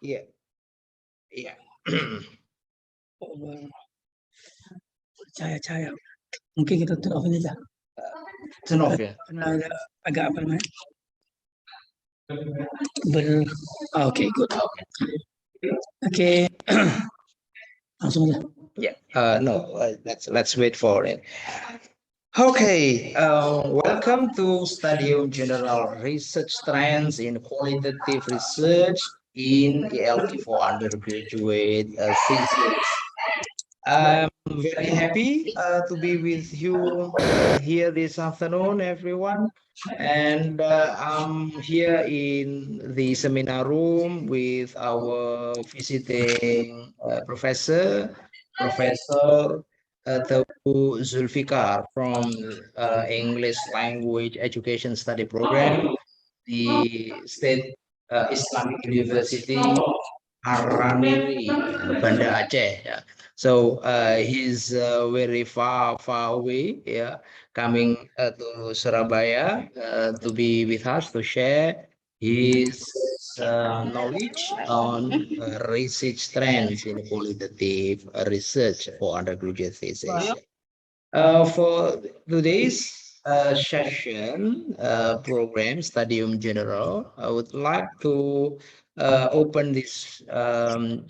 Yeah. Yeah. Cahaya. Mungkin kita turn off ini aja. Turn off ya. Karena agak apa namanya? Okay, good. Okay. Langsung aja. Yeah. No. Let's wait for it. Okay. Welcome to Studium Generale Research Trends in Qualitative Research in ELT for undergraduate thesis. I'm very happy to be with you here this afternoon, everyone. And I'm here in the seminar room with our visiting Professor Teguh Zulfikar from English Language Education Study Program, the State Islamic University Haramiri, Banda Aceh. Yeah. So he's very far away, yeah, coming to Surabaya to be with us to share his knowledge on research trends in qualitative research for undergraduate thesis. For today's session program, Studium Generale, I would like to open this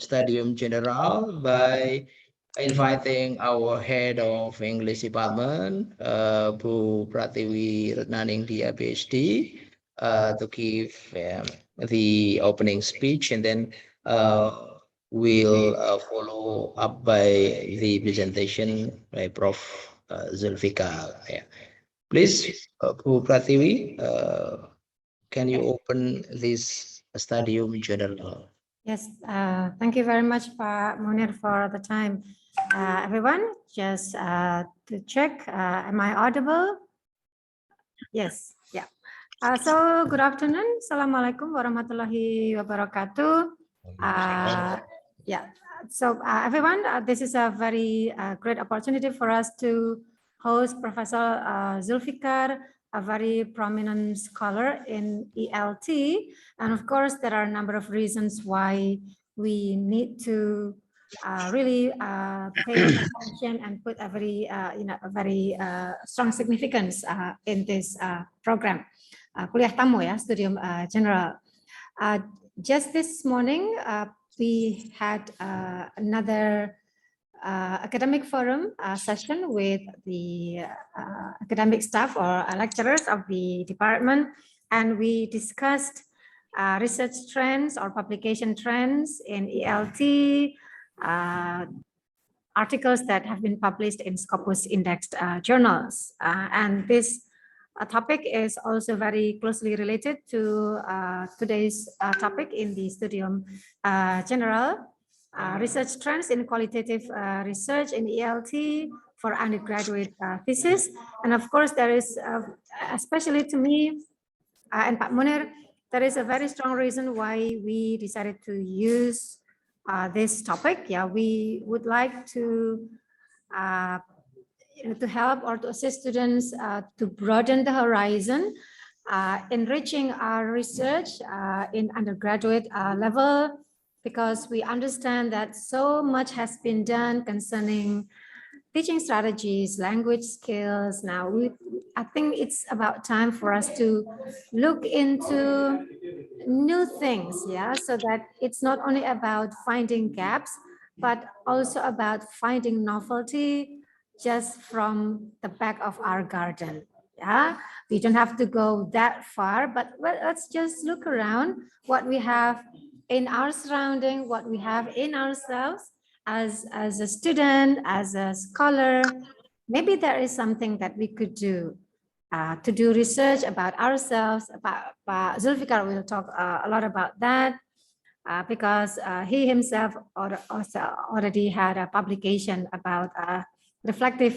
Studium Generale by inviting our head of English department, Bu Pratiwi Retnaningdia PhD, to give the opening speech, and then we'll follow up by the presentation by Prof. Zulfikar. Yeah. Please, Bu Pratiwi, can you open this Studium Generale? Yes, thank you very much, Pak Munir, for the time. Everyone, just to check, am I audible? Yes, yeah. So good afternoon. Assalamualaikum warahmatullahi wabarakatuh. Yeah, so everyone, this is a very great opportunity for us to host Professor Zulfikar, a very prominent scholar in ELT. And of course, there are a number of reasons why we need to really pay attention and put a very, a very strong significance in this program. Kuliah Tamu ya, Studium Generale. Just this morning, we had another academic forum session with the academic staff or lecturers of the department, and we discussed research trends or publication trends in ELT, articles that have been published in Scopus indexed journals. And this topic is also very closely related to today's topic in the Studium Generale, research trends in qualitative research in ELT for undergraduate thesis. And of course, there is, especially to me and Pak Munir, there is a very strong reason why we decided to use this topic. Yeah, we would like to help or to assist students to broaden the horizon, enriching our research in undergraduate level, because we understand that so much has been done concerning teaching strategies, language skills. Now, I think it's about time for us to look into new things, yeah, so that it's not only about finding gaps, but also about finding novelty just from the back of our garden. Yeah, we don't have to go that far, but let's just look around what we have in our surrounding, what we have in ourselves as a student, as a scholar. Maybe there is something that we could do to do research about ourselves. Pak Zulfikar will talk a lot about that because he himself also already had a publication about reflective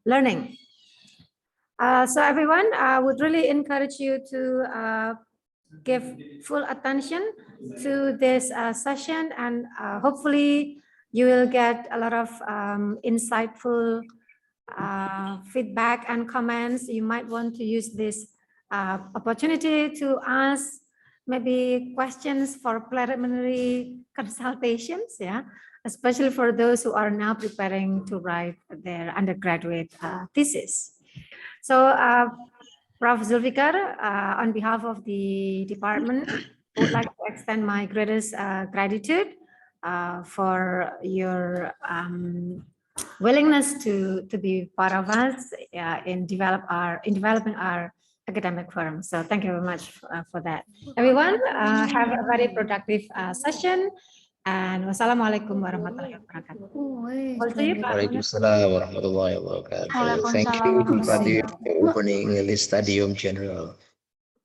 learning. So everyone, I would really encourage you to give full attention to this session, and hopefully you will get a lot of insightful feedback and comments. You might want to use this opportunity to ask maybe questions for preliminary consultations, yeah, especially for those who are now preparing to write their undergraduate thesis. So, Prof. Zulfikar, on behalf of the department, I would like to extend my greatest gratitude for your willingness to be part of us in developing our academic firm. So thank you very much for that. Everyone, have a very productive session. And wassalamualaikum warahmatullahi wabarakatuh. All to you, Pak. Waalaikumsalam warahmatullahi wabarakatuh. Thank you, Pradeep, for opening the Studium General.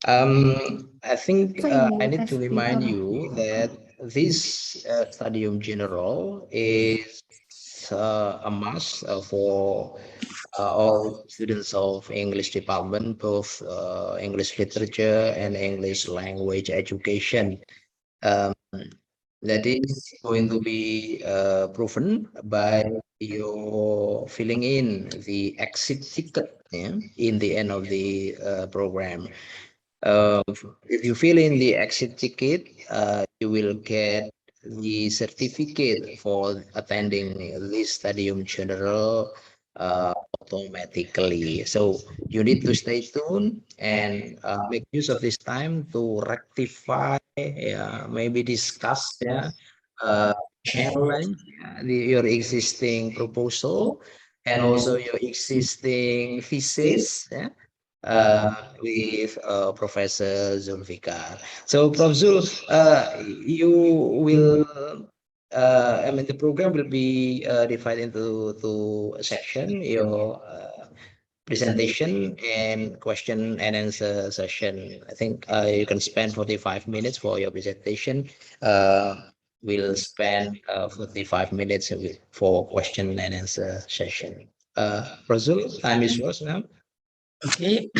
I think I need to remind you that this Studium General is a must for all students of English department, both English literature and English language education. Um, that is going to be proven by your filling in the exit ticket, yeah, in the end of the program. Uh, if you fill in the exit ticket, you will get the certificate for attending this Studium General automatically. So you need to stay tuned and make use of this time to rectify, maybe discuss, challenge your existing proposal and also your existing thesis. Yeah, with Professor Zulfikar. So, Prof. Zul, you will, I mean, the program will be divided into two section, your presentation and question and answer session. I think you can spend 45 minutes for your presentation. We'll spend 45 minutes for question and answer session. Prof. Zul, time is yours now. Okay.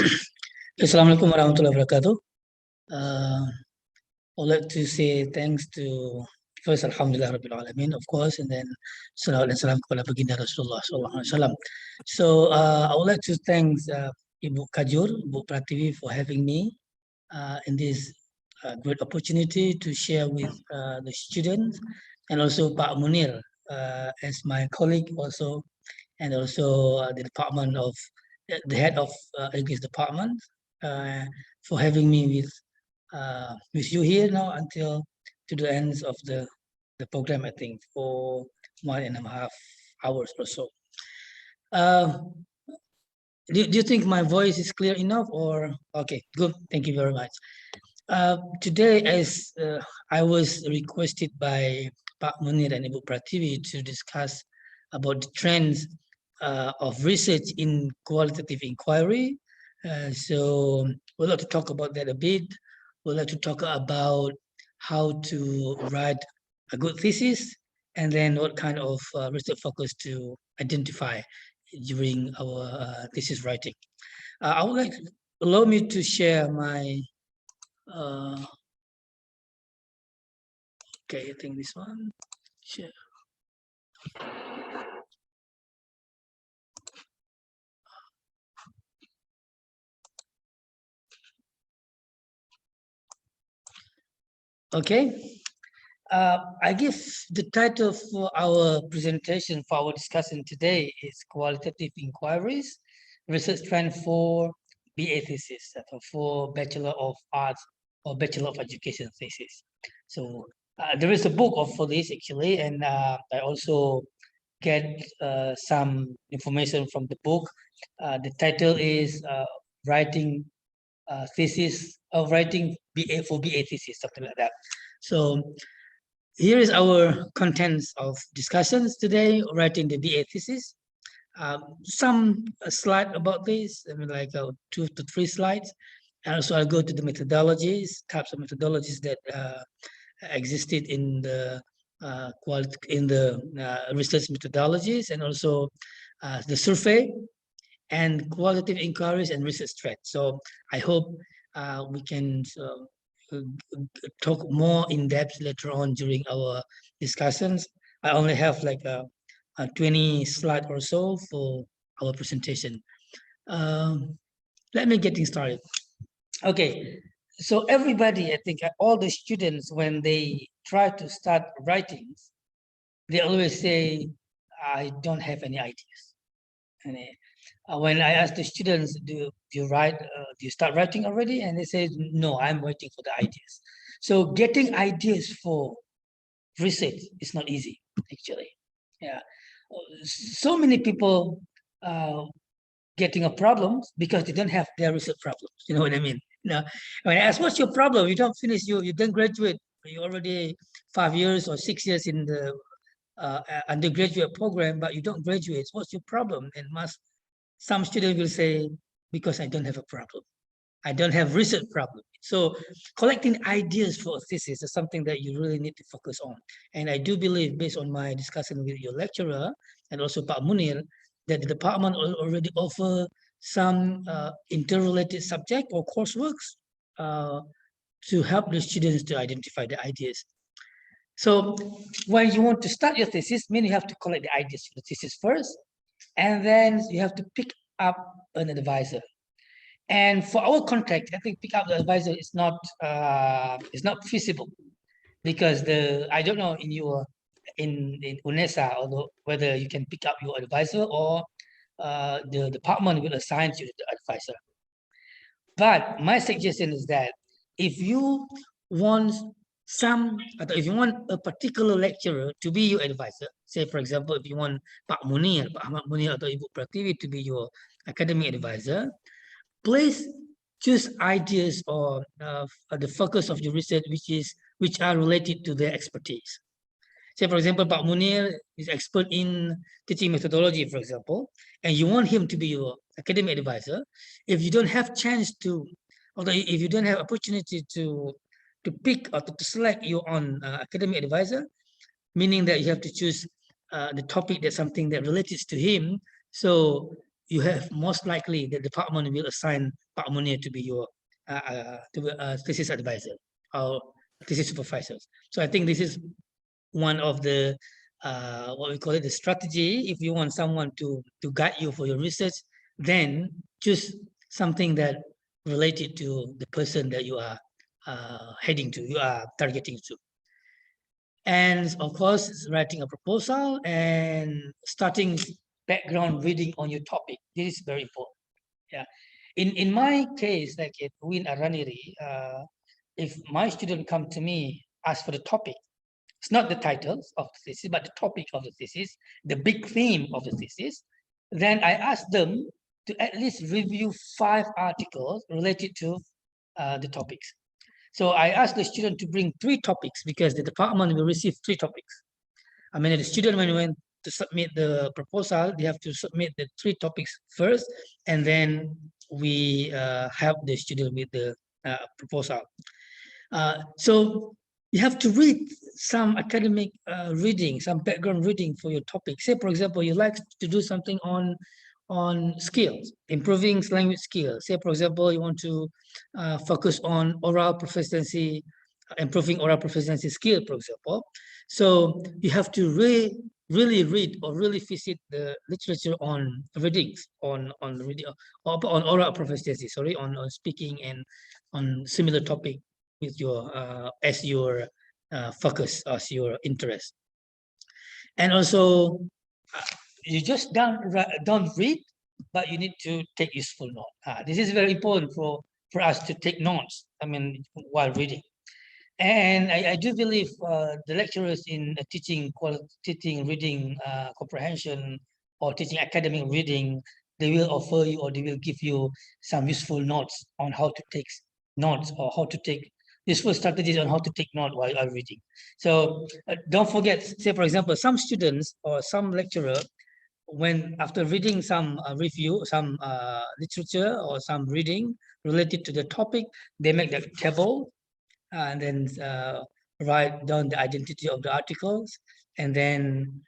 Assalamualaikum warahmatullahi wabarakatuh. I'd like to say thanks to first Alhamdulillah Rabbil Alamin, of course, and then salawat dan salam kepada baginda Rasulullah SAW. So I would like to thank Ibu Kajur, Ibu Prativi for having me in this great opportunity to share with the students, and also Pak Munir as my colleague also, and also the department of the head of English department for having me with you here now until to the ends of the program, I think, for 1.5 hours or so. Do you think my voice is clear enough or okay, good, thank you very much. Today, as I was requested by Pak Munir and Ibu Prativi to discuss about the trends of research in qualitative inquiry. So we'd like to talk about that a bit. We'd like to talk about how to write a good thesis, and then what kind of research focus to identify during our thesis writing. I would like, allow me to share my, okay, I think this one, share. Okay, I give the title for our presentation, for our discussion today is Qualitative Inquiries, Research Trend for BA Thesis, for Bachelor of Arts or Bachelor of Education thesis. So there is a book for this actually, and I also get some information from the book. The title is Writing Thesis, writing BA for BA thesis, something like that. So here is our contents of discussions today, writing the BA thesis. Some slide about this, I mean, like 2 to 3 slides. And also I'll go to the methodologies, types of methodologies that existed in the research methodologies, and also the survey and qualitative inquiries and research trends. So I hope we can talk more in depth later on during our discussions. I only have like a 20 slide or so for our presentation. Let me getting started. Okay, so everybody, I think all the students, when they try to start writing, they always say, I don't have any ideas. And when I ask the students, do you write, do you start writing already? And they say, no, I'm waiting for the ideas. So getting ideas for research is not easy, actually. Yeah. So many people getting a problem because they don't have their research problems. You know what I mean? Now, when I ask, what's your problem? You don't finish, you don't graduate. You already 5 years or 6 years in the undergraduate program, but you don't graduate. What's your problem? And some students will say, because I don't have a problem. I don't have research problem. So collecting ideas for a thesis is something that you really need to focus on. And I do believe, based on my discussion with your lecturer and also Pak Munir, that the department already offer some interrelated subject or courseworks to help the students to identify the ideas. So when you want to start your thesis, mean you have to collect the ideas for the thesis first, and then you have to pick up an advisor. And for our contract, I think pick up the advisor is not feasible, because I don't know in Unesa, although whether you can pick up your advisor or the department will assign you the advisor. But my suggestion is that if you want if you want a particular lecturer to be your advisor, say for example, if you want Pak Ahmad Munir atau Ibu Prativi to be your academic advisor, please choose ideas or the focus of your research which are related to their expertise. Say, for example, Pak Munir is expert in teaching methodology, for example, and you want him to be your academic advisor. If you don't have chance to, although if you don't have opportunity to pick or to select your own academic advisor, meaning that you have to choose the topic that's something that relates to him. So you have most likely the department will assign Pak Munir to be your thesis advisor or thesis supervisors. So I think this is one of the what we call it the strategy. If you want someone to guide you for your research, then choose something that related to the person that you are heading to, you are targeting to. And of course, writing a proposal and starting background reading on your topic. This is very important. Yeah. In my case, like at Win Araniri, if my student come to me, ask for the topic, it's not the titles of the thesis, but the topic of the thesis, the big theme of the thesis, then I ask them to at least review 5 articles related to the topics. So I asked the student to bring 3 topics because the department will receive 3 topics. I mean, the student, when we went to submit the proposal, they have to submit the 3 topics first, and then we help the student with the proposal. So you have to read some academic reading, some background reading for your topic. Say, for example, you like to do something on skills, improving language skills. Say, for example, you want to focus on oral proficiency, improving oral proficiency skill, for example. So you have to really read or really visit the literature on readings, on reading, on oral proficiency, sorry, on speaking and on similar topic with your as your focus, as your interest. And also you just don't read, but you need to take useful notes. This is very important for us to take notes, I mean, while reading. And I do believe the lecturers in teaching reading comprehension or teaching academic reading, they will offer you or they will give you some useful notes on how to take notes or how to take useful strategies on how to take note while reading. So don't forget, say for example, some students or some lecturer, when after reading some review, some literature or some reading related to the topic, they make the table and then write down the identity of the articles, and then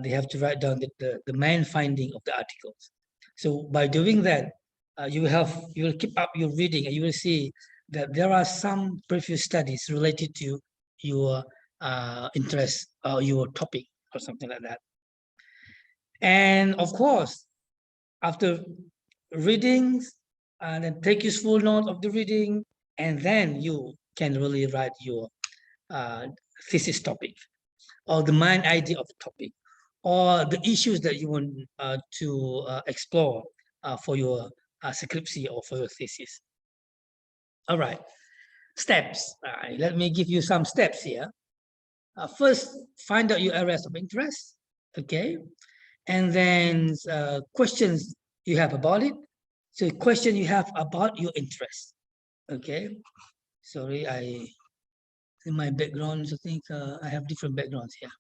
they have to write down the main finding of the articles. So by doing that, you will keep up your reading, and you will see that there are some previous studies related to your interest or your topic or something like that. And of course, after readings, and then take useful note of the reading, and then you can really write your thesis topic, or the main idea of the topic, or the issues that you want to explore for your scriptsy or for your thesis. All right, steps. Let me give you some steps here. First, find out your areas of interest, okay? And then questions you have about it. So question you have about your interest, okay? Sorry, in my backgrounds, I think I have different backgrounds here.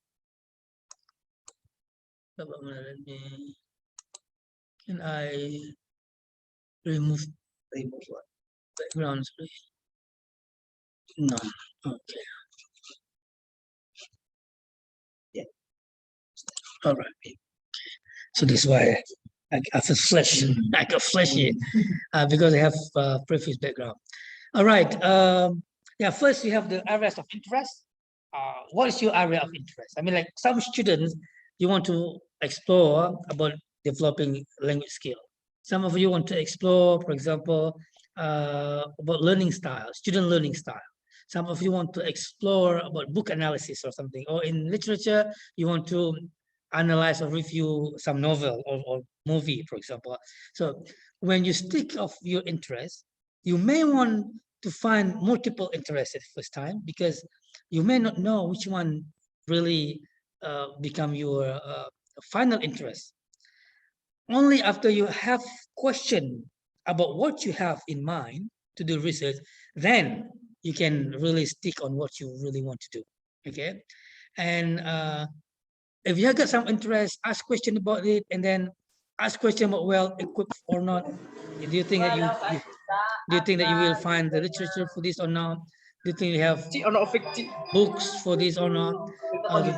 Can I remove what? Backgrounds, please? No, okay. Yeah. All right. So this is why I got flash. I got flashy because I have previous background. All right. Yeah. First, you have the areas of interest. What is your area of interest? I mean, like some students, you want to explore about developing language skill. Some of you want to explore, for example, about learning style, student learning style. Some of you want to explore about book analysis or something, or in literature, you want to analyze or review some novel or movie, for example. So when you stick of your interest, you may want to find multiple interests at first time, because you may not know which one really become your final interest. Only after you have question about what you have in mind to do research, then you can really stick on what you really want to do, okay? And if you have got some interest, ask question about it, and then ask question about well equipped or not. Do you think that do you think that you will find the literature for this or not? Do you think you have books for this or not?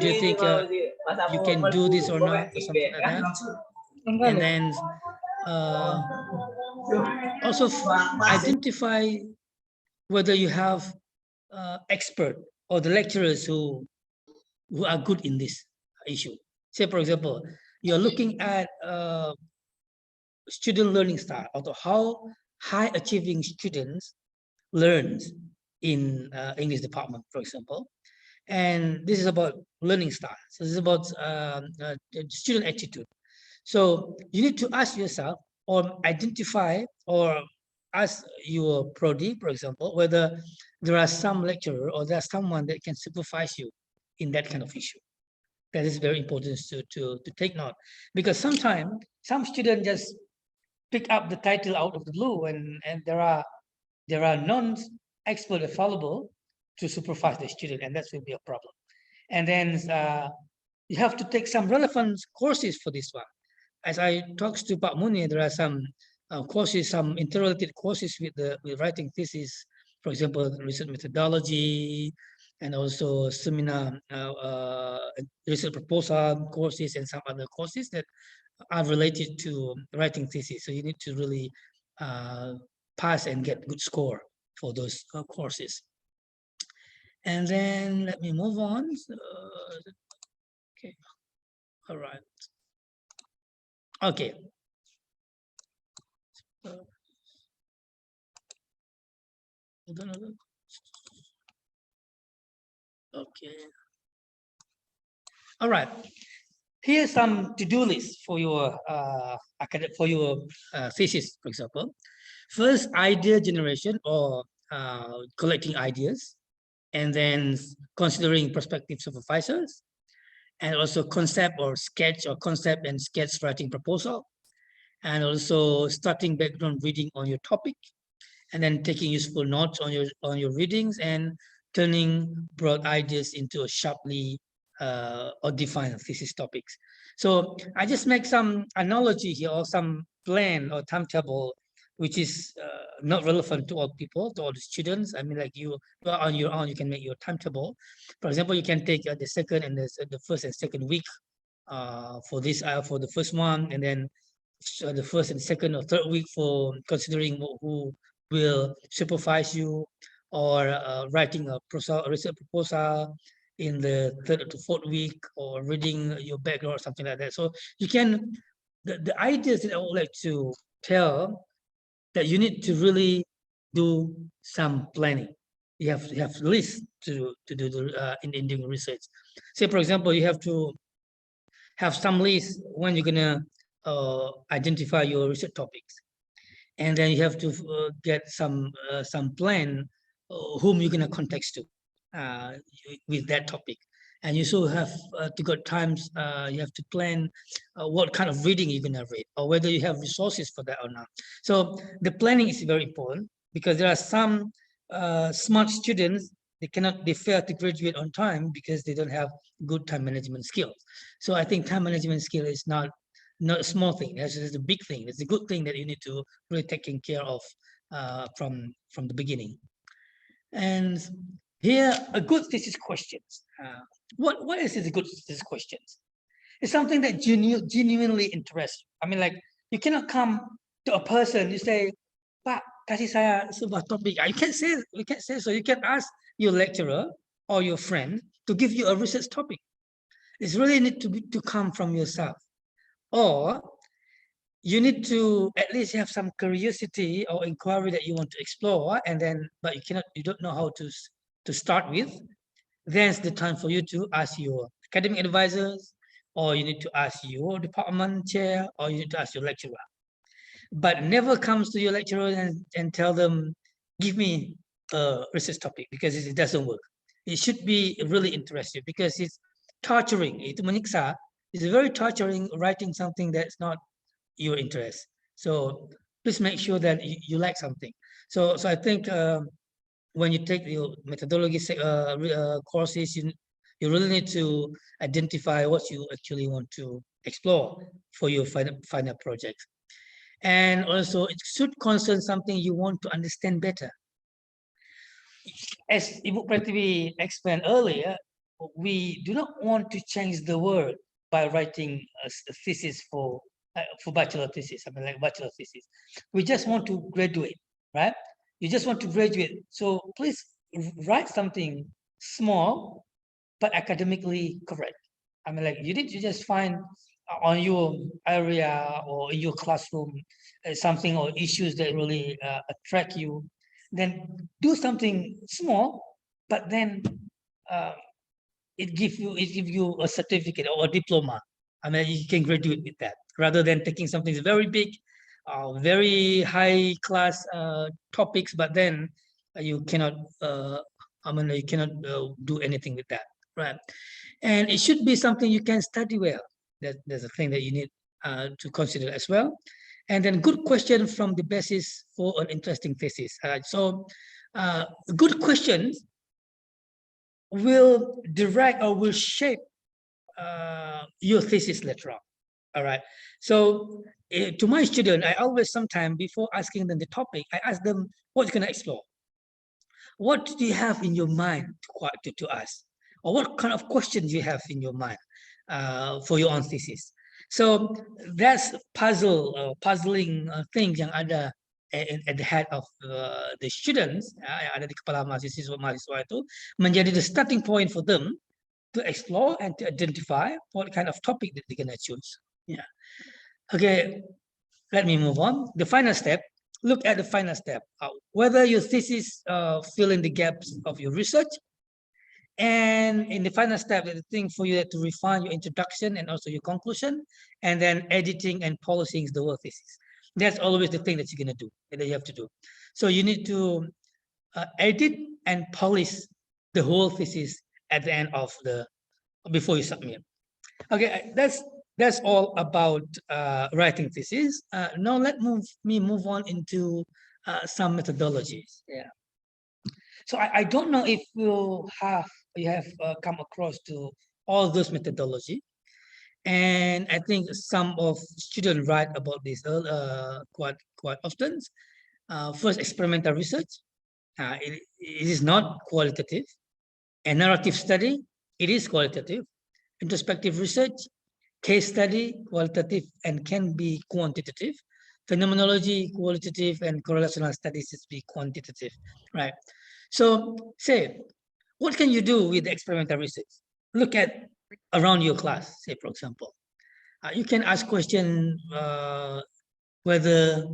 Do you think you can do this or not, or something like that? And then also identify whether you have expert or the lecturers who are good in this issue. Say, for example, you're looking at student learning style, or how high achieving students learns in English department, for example. And this is about learning style. So this is about student attitude. So you need to ask yourself or identify or ask your prodi, for example, whether there are some lecturer or there's someone that can supervise you in that kind of issue. That is very important to take note, because sometimes some students just pick up the title out of the blue, and there are non-expert available to supervise the student, and that will be a problem. And then you have to take some relevant courses for this one. As I talked to Pak Muni, there are some courses, some interrelated courses with writing thesis, for example, research methodology, and also seminar research proposal courses, and some other courses that are related to writing thesis. So you need to really pass and get good score for those courses. And then let me move on. Okay, all right. Okay. Okay. All right. Here's some to-do list for your thesis, for example. First, idea generation, or collecting ideas, and then considering prospective supervisors, and also concept or sketch, or concept and sketch writing proposal, and also starting background reading on your topic, and then taking useful notes on your readings, and turning broad ideas into a sharply or defined thesis topics. So I just make some analogy here, or some plan or timetable, which is not relevant to all people, to all the students. I mean, like you are on your own, you can make your timetable. For example, you can take the second and the first and second week for this for the first one, and then the first and second or third week for considering who will supervise you, or writing a research proposal in the third to fourth week, or reading your background or something like that. So you can, the ideas that I would like to tell, that you need to really do some planning. You have lists to do the in doing research. Say, for example, you have to have some list when you're gonna identify your research topics, and then you have to get some plan whom you're gonna contact to with that topic, and you also have to got times you have to plan what kind of reading you're gonna read, or whether you have resources for that or not. So the planning is very important, because there are some smart students, they fail to graduate on time because they don't have good time management skills. So I think time management skill is not a small thing. It's a big thing. It's a good thing that you need to really taking care of from the beginning. And here, a good thesis questions. What is a good thesis questions? It's something that genuinely interests you. I mean, like, you cannot come to a person, you say, Pak, kasih saya sebuah topik. You can't say so. You can ask your lecturer or your friend to give you a research topic. It's really need to come from yourself. Or you need to at least have some curiosity or inquiry that you want to explore, and then, but you don't know how to start with. Then it's the time for you to ask your academic advisors, or you need to ask your department chair, or you need to ask your lecturer. But never comes to your lecturer and tell them, give me a research topic, because it doesn't work. It should be really interesting, because it's torturing. Itu menyiksa. It's very torturing writing something that's not your interest. So please make sure that you like something. So I think when you take your methodology courses, you really need to identify what you actually want to explore for your final project. And also, it should concern something you want to understand better. As Ibu Prativi explained earlier, we do not want to change the world by writing a thesis for bachelor thesis, something like bachelor thesis. We just want to graduate, right? You just want to graduate. So please write something small, but academically correct. I mean, like, you need to just find on your area or in your classroom something or issues that really attract you. Then do something small, but then it gives you a certificate or a diploma. I mean, you can graduate with that, rather than taking something very big, very high class topics, but then you cannot you cannot do anything with that, right? And it should be something you can study well. There's a thing that you need to consider as well. And then good question from the basis for an interesting thesis. So good questions will direct or will shape your thesis later on. All right. So to my student, I always, sometime before asking them the topic, I ask them, what you going to explore? What do you have in your mind to ask? Or what kind of questions you have in your mind for your own thesis? So that's puzzling things yang ada at the head of the students, yang ada di kepala mahasiswa itu, menjadi the starting point for them to explore and to identify what kind of topic that they're going to choose. Yeah. Okay, let me move on. The final step, look at the final step, whether your thesis fill in the gaps of your research. And in the final step, the thing for you to refine your introduction and also your conclusion, and then editing and polishing the whole thesis. That's always the thing that you're going to do, that you have to do. So you need to edit and polish the whole thesis at the end of before you submit. Okay, that's all about writing thesis. Now let me move on into some methodologies. Yeah. So I don't know if you have come across to all those methodology, and I think some of students write about this quite often. First, experimental research. It is not qualitative. A narrative study, it is qualitative. Introspective research, case study, qualitative and can be quantitative. Phenomenology, qualitative, and correlational studies is be quantitative, right? So say, what can you do with experimental research? Look at around your class, say, for example. You can ask question whether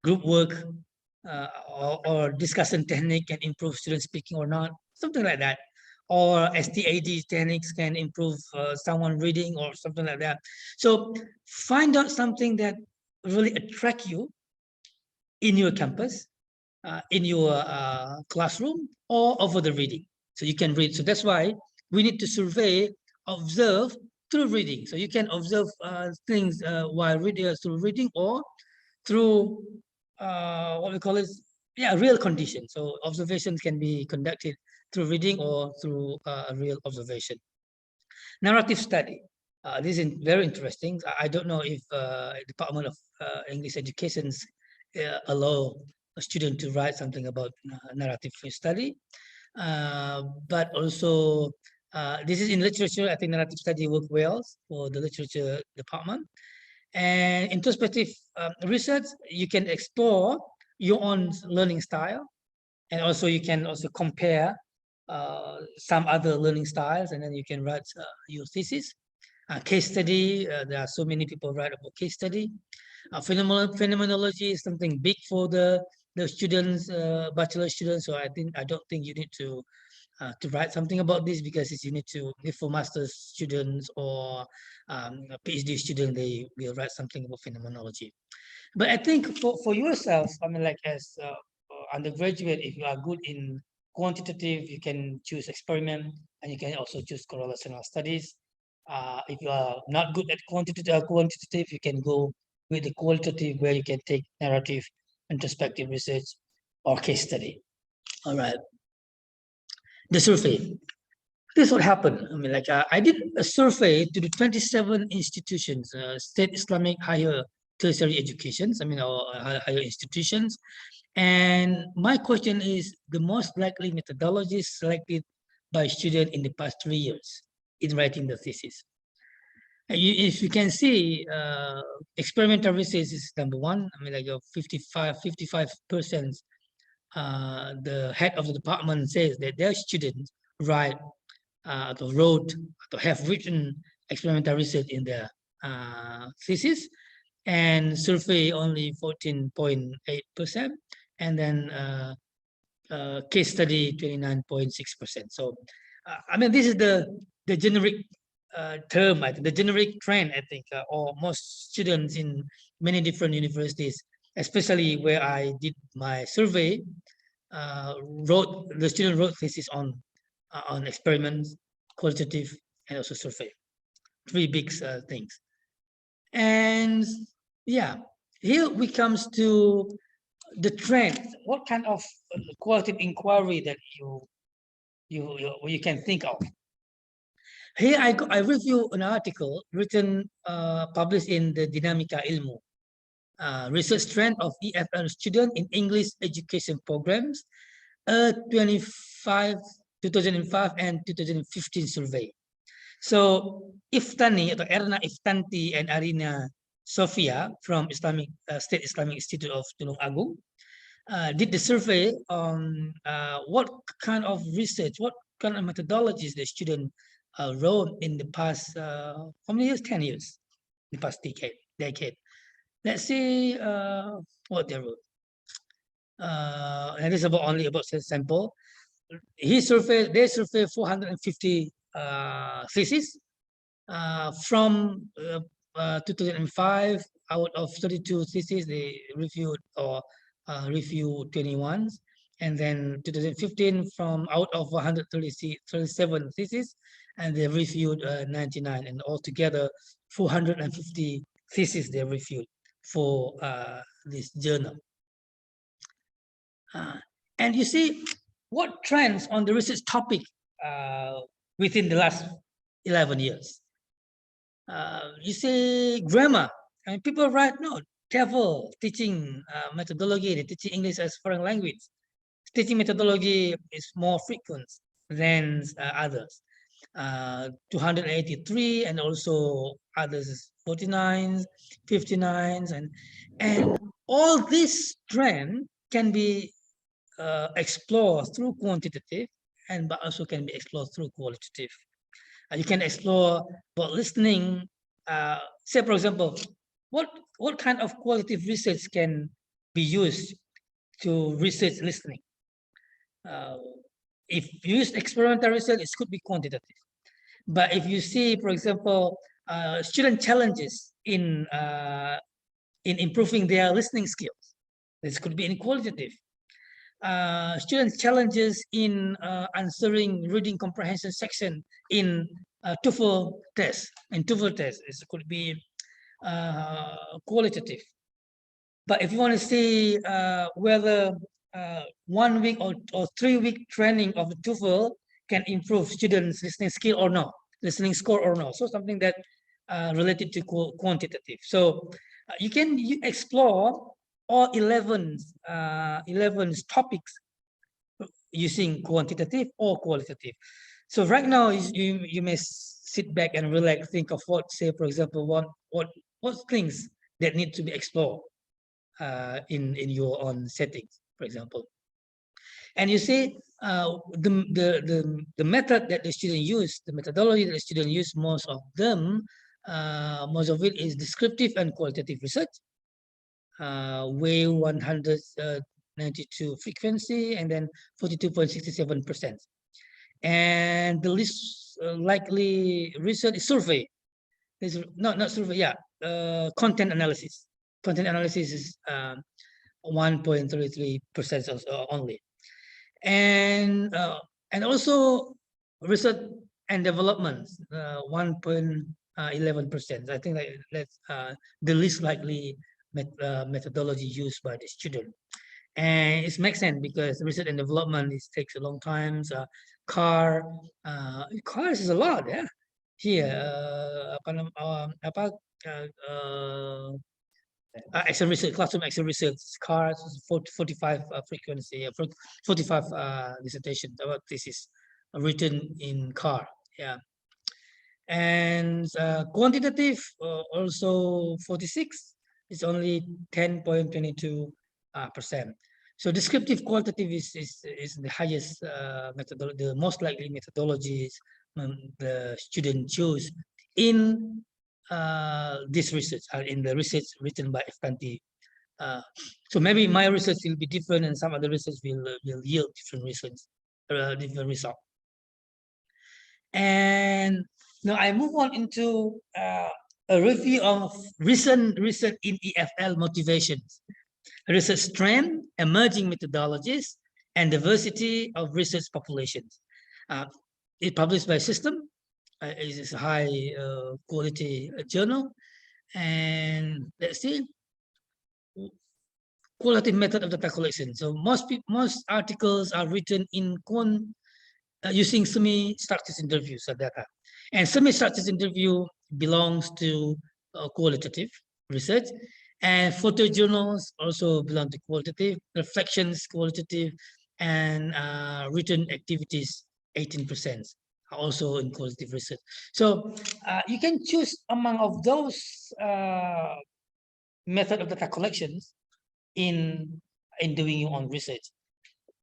group work or discussion technique can improve student speaking or not, something like that. Or STAD techniques can improve someone reading or something like that. So find out something that really attract you in your campus, in your classroom, or over the reading. So you can read. So that's why we need to survey, observe through reading. So you can observe things while reading, through reading, or through what we call it, yeah, real conditions. So observations can be conducted through reading or through a real observation. Narrative study. This is very interesting. I don't know if Department of English Education allow a student to write something about narrative study, but also this is in literature. I think narrative study work well for the literature department. And introspective research, you can explore your own learning style, and also you can also compare some other learning styles, and then you can write your thesis. Case study, there are so many people write about case study. Phenomenology is something big for the students, bachelor students. So I don't think you need to write something about this, because you need to, if for master's students or a PhD student, they will write something about phenomenology. But I think for yourself, I mean, like as undergraduate, if you are good in quantitative, you can choose experiment, and you can also choose correlational studies. If you are not good at quantitative, you can go with the qualitative, where you can take narrative, introspective research, or case study. All right. The survey. This is what happened. I mean, like I did a survey to the 27 institutions, state Islamic higher tertiary educations, I mean, or higher institutions. And my question is the most likely methodologies selected by students in the past 3 years in writing the thesis. If you can see, experimental research is number one. I mean, like 55%, the head of the department says that their students write wrote or have written experimental research in their thesis, and survey only 14.8%, and then case study 29.6%. So I mean, this is the generic term, I think, the generic trend, I think, or most students in many different universities, especially where I did my survey, the student wrote thesis on experiments, qualitative, and also survey. 3 big things. And yeah, here we comes to the trend. What kind of qualitative inquiry that you can think of? Here I review an article written, published in the Dinamika Ilmu, research trend of EFL student in English education programs, 2005 and 2015 survey. So Iftani atau Erna Iftanti and Arina Sofia from State Islamic Institute of Tulung Agung did the survey on what kind of research, what kind of methodologies the student wrote in the past, how many years? 10 years, the past decade. Let's see what they wrote. And this is only about sample. They surveyed 450 theses from 2005. Out of 32 theses, they reviewed or reviewed 21, and then 2015, from out of 137 theses, and they reviewed 99, and altogether 450 theses they reviewed for this journal. And you see what trends on the research topic within the last 11 years. You see grammar, and people write note, TEFL, teaching methodology, they teaching English as foreign language. Teaching methodology is more frequent than others. 283, and also others 49, 59, and all this trend can be explored through quantitative, and but also can be explored through qualitative. You can explore about listening. Say, for example, what kind of qualitative research can be used to research listening. If you use experimental research, it could be quantitative. But if you see, for example, student challenges in improving their listening skills, this could be in qualitative. Student challenges in answering reading comprehension section in TOEFL test. In TOEFL test, it could be qualitative. But if you want to see whether 1 week or 3 week training of the TOEFL can improve students' listening skill or not, listening score or not, so something that related to quantitative. So you can explore all 11 topics using quantitative or qualitative. So right now, you may sit back and relax, think of what, say, for example, what things that need to be explored in your own settings, for example. And you see the method that the student use, the methodology that the student use, most of it is descriptive and qualitative research. Way 192 frequency, and then 42.67%. And the least likely research is survey. It's not survey, yeah, content analysis. Content analysis is 1.33% only. And also research and development, 1.11%. I think that's the least likely methodology used by the student. And it makes sense because research and development takes a long time. Cars is a lot, yeah. Here, action research, classroom action research, cars, 45 frequency, 45 dissertations about thesis written in car, yeah. And quantitative also 46. It's only 10.22%. So descriptive qualitative is the highest methodology, the most likely methodologies the student choose in this research, in the research written by F20. So maybe my research will be different, and some other research will yield different results, different result. And now I move on into a review of recent research in EFL motivations, research trend, emerging methodologies, and diversity of research populations. It's published by System. It is a high quality journal. And let's see, qualitative method of data collection. So most articles are written in using semi-structured interviews of data. And semi-structured interview belongs to qualitative research. And photojournals also belong to qualitative, reflections qualitative, and written activities 18% are also in qualitative research. So you can choose among of those method of data collections in doing your own research.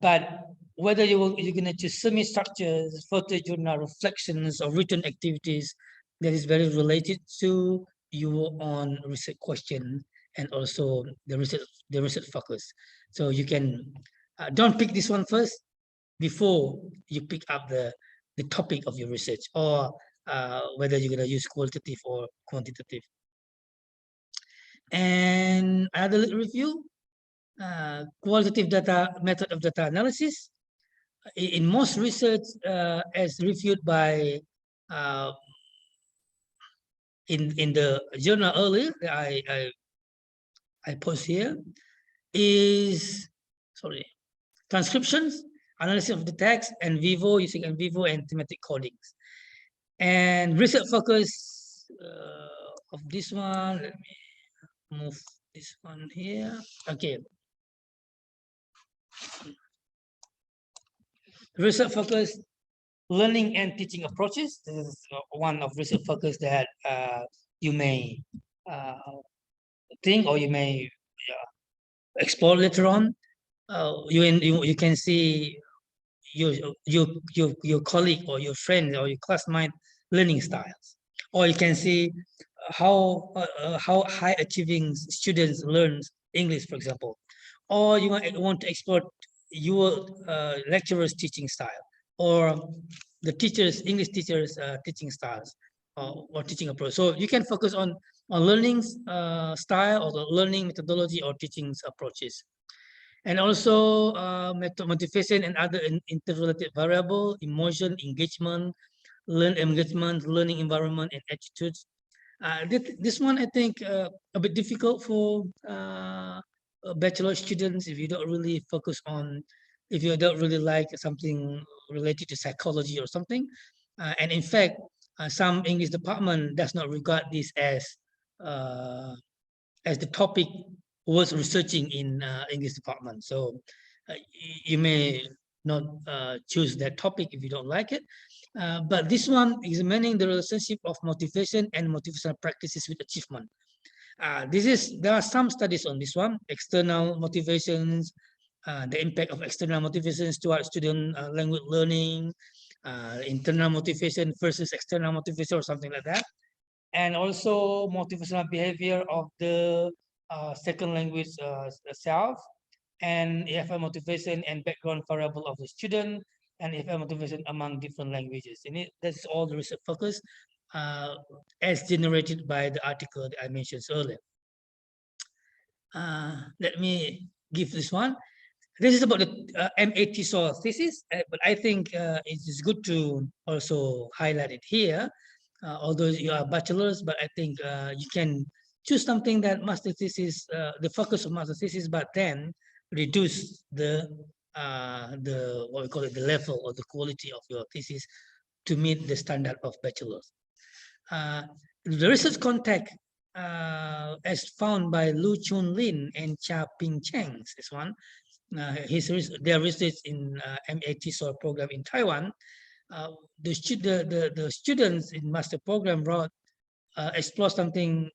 But whether you're going to choose semi-structures, photojournal, reflections, or written activities, that is very related to your own research question and also the research focus. So you can don't pick this one first before you pick up the topic of your research, or whether you're going to use qualitative or quantitative. And another little review, qualitative data method of data analysis. In most research, as reviewed by in the journal earlier, I post here, is transcriptions, analysis of the text, and vivo, using in vivo and thematic codings. And research focus of this one, let me move this one here. Okay. Research focus, learning and teaching approaches. This is one of research focus that you may think, or you may explore later on. You can see your colleague or your friend or your classmate learning styles, or you can see how high achieving students learn English, for example, or you want to explore your lecturer's teaching style, or the English teachers teaching styles, or teaching approach. So you can focus on learning style, or the learning methodology, or teaching approaches. And also motivation and other interrelated variable, emotion, engagement, learning environment, and attitudes. This one, I think, a bit difficult for bachelor students if you don't really focus on, if you don't really like something related to psychology or something. And in fact, some English department does not regard this as the topic worth researching in English department. So you may not choose that topic if you don't like it. But this one, examining the relationship of motivation and motivational practices with achievement. There are some studies on this one, external motivations, the impact of external motivations toward student language learning, internal motivation versus external motivation, or something like that. And also motivational behavior of the second language self, and EFL motivation and background variable of the student, and EFL motivation among different languages. And that's all the research focus as generated by the article that I mentioned earlier. Let me give this one. This is about the MAT thesis, but I think it is good to also highlight it here. Although you are bachelors, but I think you can choose something that master thesis, the focus of master thesis, but then reduce the what we call it, the level or the quality of your thesis to meet the standard of bachelors. The research context as found by Lu Chun Lin and Cha Ping Cheng, this one, their research in MAT SOL program in Taiwan. The students in master program wrote explore something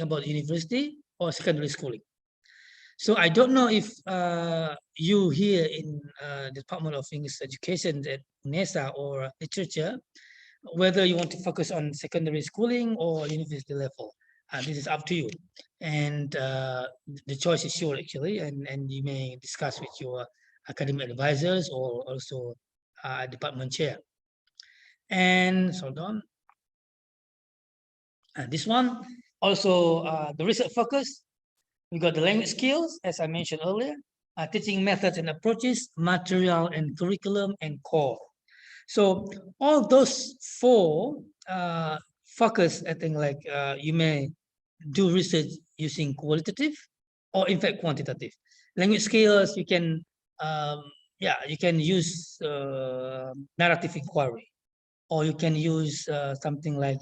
about university or secondary schooling. So I don't know if you here in the Department of English Education at Unesa or literature, whether you want to focus on secondary schooling or university level. This is up to you, and the choice is yours actually, and you may discuss with your academic advisors or also department chair. And hold on. This one also the research focus. We got the language skills, as I mentioned earlier, teaching methods and approaches, material and curriculum, and core. So all those four focus, I think, like you may do research using qualitative or in fact quantitative. Language skills, you can you can use narrative inquiry, or you can use something like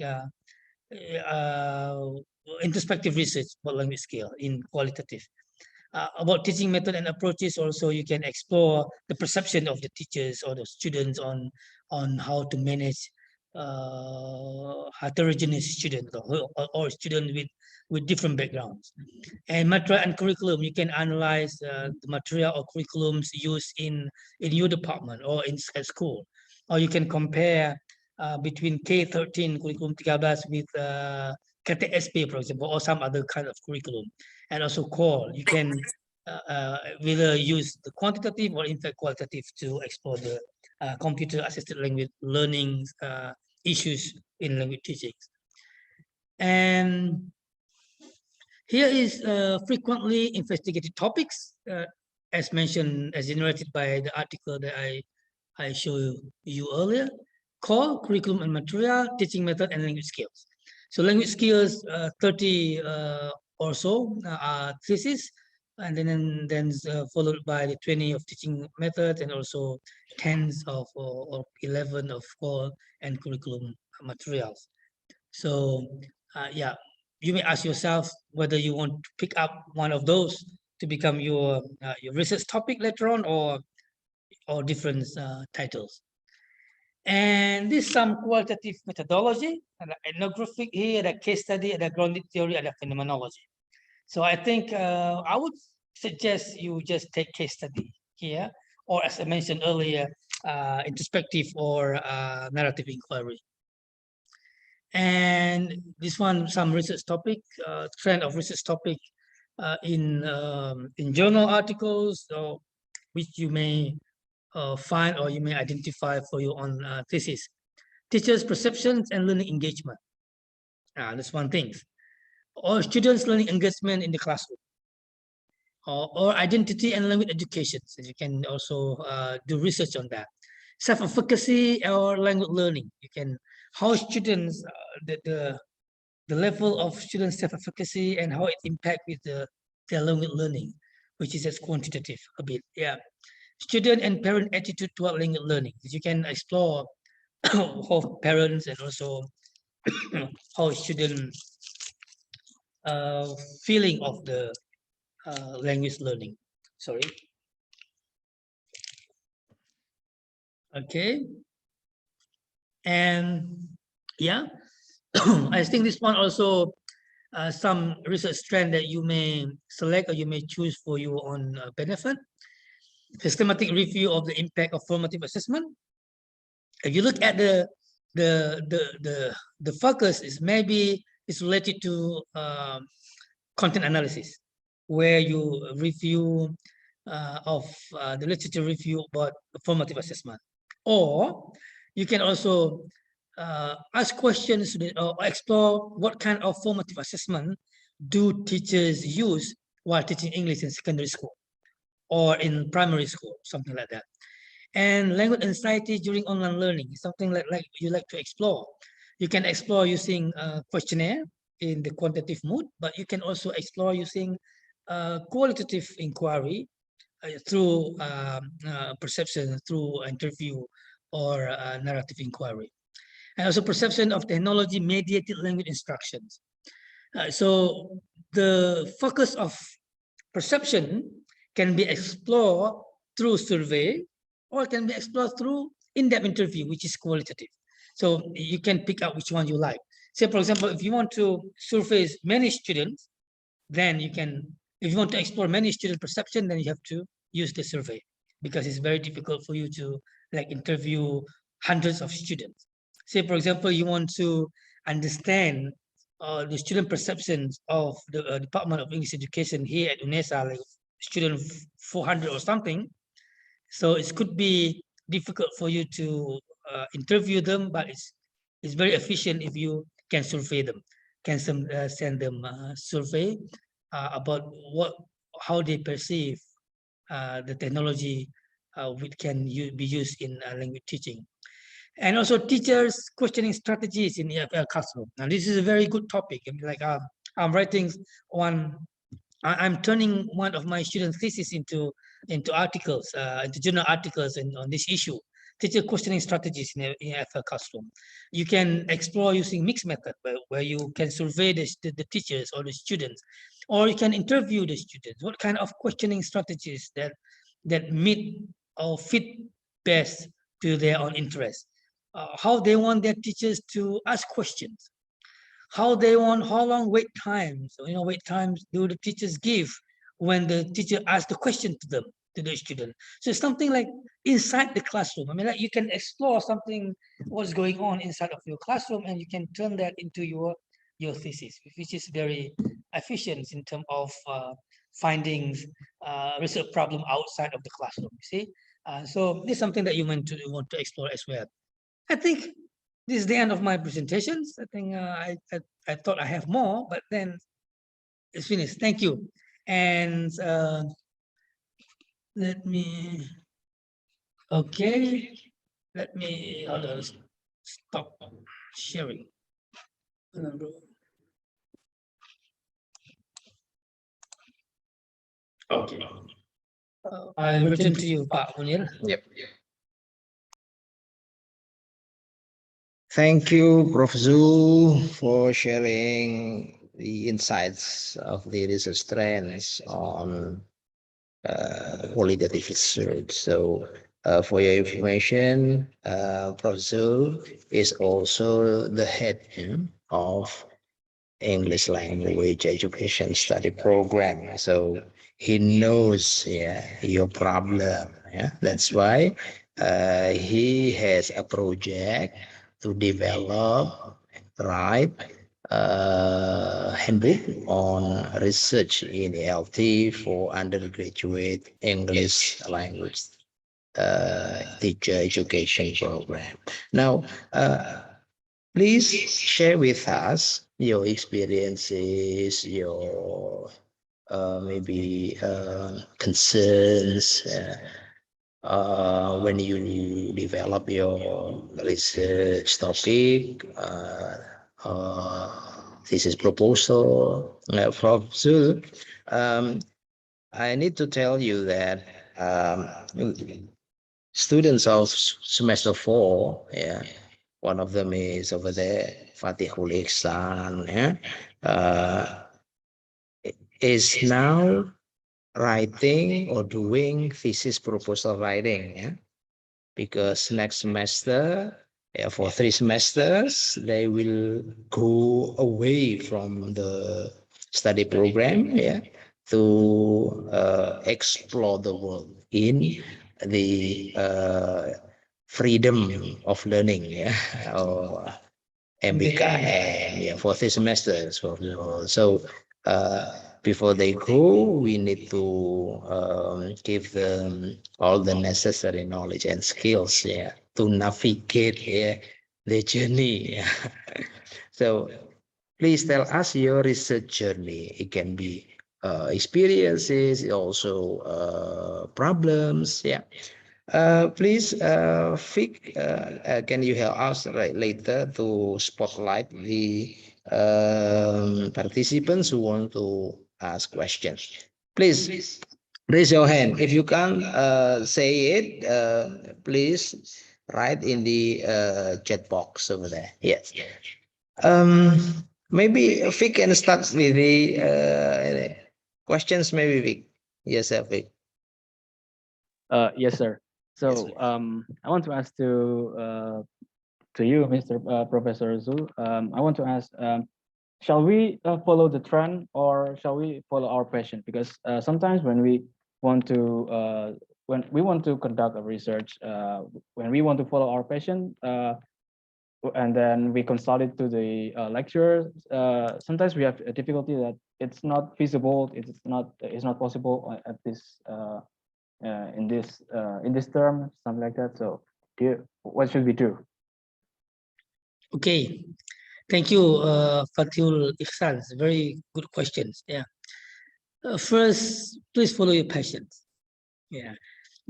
introspective research about language skill in qualitative. About teaching method and approaches, also you can explore the perception of the teachers or the students on how to manage heterogeneous students or students with different backgrounds. And material and curriculum, you can analyze the material or curriculums used in your department or at school, or you can compare between K13 curriculum 13 with KTSP, for example, or some other kind of curriculum. And also core, you can whether use the quantitative or in fact qualitative to explore the computer-assisted language learning issues in language teaching. And here is frequently investigated topics, as mentioned, as generated by the article that I showed you earlier. Core, curriculum and material, teaching method, and language skills. So language skills, 30 or so are thesis, and then followed by the 20 of teaching methods, and also 10 of or 11 of core and curriculum materials. So yeah, you may ask yourself whether you want to pick up one of those to become your research topic later on, or different titles. And this some qualitative methodology, ada ethnographic here, ada case study, ada grounded theory, ada phenomenology. So I think I would suggest you just take case study here, or as I mentioned earlier, introspective or narrative inquiry. And this one, some research topic, trend of research topic in journal articles, or which you may find or you may identify for your own thesis. Teachers' perceptions and learning engagement. That's one thing. Or students' learning engagement in the classroom. Or identity and language education. So you can also do research on that. Self-efficacy or language learning. You can, how students, the level of student self-efficacy and how it impact with their language learning, which is as quantitative a bit. Yeah. Student and parent attitude toward language learning. You can explore how parents and also how student feeling of the language learning. Sorry. Okay. And yeah, I think this one also some research trend that you may select or you may choose for your own benefit. Systematic review of the impact of formative assessment. If you look at the focus is maybe it's related to content analysis, where you review of the literature review about formative assessment, or you can also ask questions or explore what kind of formative assessment do teachers use while teaching English in secondary school or in primary school, something like that. And language anxiety during online learning is something like you like to explore. You can explore using a questionnaire in the quantitative mode, but you can also explore using qualitative inquiry through perception, through interview or narrative inquiry. And also perception of technology mediated language instructions. So the focus of perception can be explored through survey or can be explored through in-depth interview, which is qualitative. So you can pick out which one you like. Say, for example, if you want to survey many students, then you can, if you want to explore many student perception, then you have to use the survey, because it's very difficult for you to like interview hundreds of students. Say, for example, you want to understand the student perceptions of the Department of English Education here at Unesa, like student 400 or something. So it could be difficult for you to interview them, but it's very efficient if you can survey them, can send them a survey about how they perceive the technology which can be used in language teaching. And also teachers questioning strategies in EFL classroom. Now this is a very good topic. I mean, like I'm writing one, I'm turning one of my student thesis into articles, into journal articles on this issue. Teacher questioning strategies in EFL classroom. You can explore using mixed method where you can survey the teachers or the students, or you can interview the students. What kind of questioning strategies that meet or fit best to their own interest? How they want their teachers to ask questions, how long wait times, wait times do the teachers give when the teacher asks the question to them, to the student. So it's something like inside the classroom. I mean, like you can explore something, what's going on inside of your classroom, and you can turn that into your thesis, which is very efficient in terms of finding research problem outside of the classroom, you see. So this is something that you want to explore as well. I think this is the end of my presentations. I think I thought I have more, but then it's finished. Thank you. And let me, okay, let me stop sharing. Okay. I'll return to you, Pak Munir. Yep. Thank you, Prof. Zul, for sharing the insights of the research trends on qualitative research. So, for your information, Prof. Zul is also the head of English language education study program. So he knows, your problem. Yeah, that's why he has a project to develop, write handbook on research in ELT for undergraduate English language teacher education program. Now, please share with us your experiences, your maybe concerns when you develop your research topic, thesis proposal. Prof. Zul, I need to tell you that students of semester 4, yeah, one of them is over there, Fatihul Ihsan, yeah, is now writing or doing thesis proposal writing, yeah, because next semester, yeah, for 3 semesters, they will go away from the study program, yeah, to explore the world in the freedom of learning, yeah, or MBKM, yeah, for 3 semesters. So before they go, we need to give them all the necessary knowledge and skills, yeah, to navigate, yeah, the journey. Yeah. So please tell us your research journey. It can be experiences, also problems, yeah. Please, Vic, can you help us later to spotlight the participants who want to ask questions? Please raise your hand. If you can't say it, please write in the chat box over there. Yes. Maybe Vic can start with the questions. Maybe Vic. Yes, Vic. Yes, sir. So I want to ask to you, Mr. Professor Zul. I want to ask, shall we follow the trend or shall we follow our passion? Because sometimes when we want to conduct a research, when we want to follow our passion, and then we consult it to the lecturer, sometimes we have a difficulty that it's not feasible, it's not possible at this in this term, something like that. So what should we do? Okay, thank you, Fatul Ihsan. Very good questions. Yeah. First, please follow your passions. Yeah,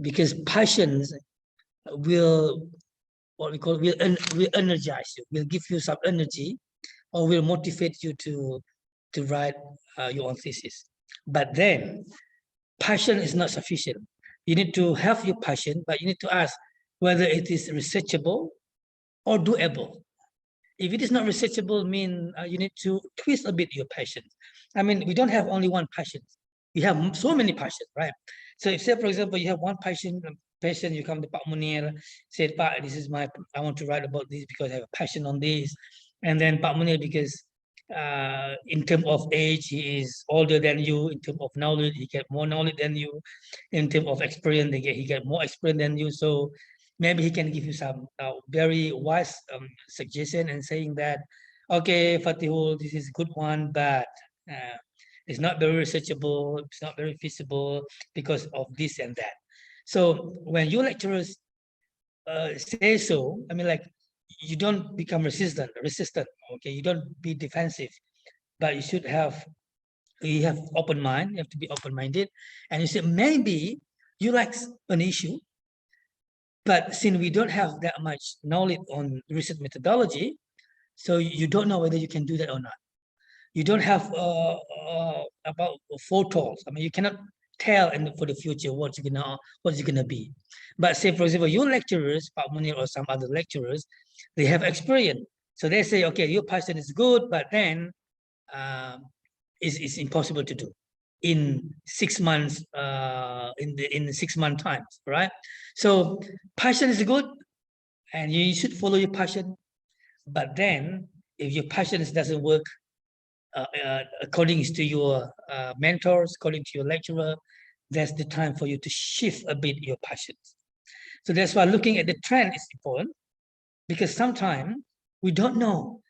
because passions will what we call will energize you, will give you some energy, or will motivate you to write your own thesis. But then, passion is not sufficient. You need to have your passion, but you need to ask whether it is researchable or doable. If it is not researchable, mean you need to twist a bit your passion. I mean, we don't have only one passion. We have so many passions, right? So if, say, for example, you have one passion, you come to Pak Munir, said, Pak, this is I want to write about this because I have a passion on this. And then Pak Munir, because in terms of age, he is older than you. In terms of knowledge, he get more knowledge than you. In terms of experience, he get more experience than you. So maybe he can give you some very wise suggestion and saying that, okay, Fatihul, this is a good one, but it's not very researchable, it's not very feasible because of this and that. So when your lecturers say so, I mean, like, you don't become resistant, okay? You don't be defensive, but you have open mind, you have to be open-minded, and you say, maybe you like an issue, but since we don't have that much knowledge on research methodology, so you don't know whether you can do that or not. You don't have about foretalls. I mean, you cannot tell for the future what's gonna be. But say, for example, your lecturers, Pak Munir or some other lecturers, they have experience. So they say, okay, your passion is good, but then it's impossible to do in 6 months, in 6 month times, right? So passion is good, and you should follow your passion. But then, if your passion doesn't work according to your mentors, according to your lecturer, that's the time for you to shift a bit your passions. So that's why looking at the trend is important, because sometimes we don't know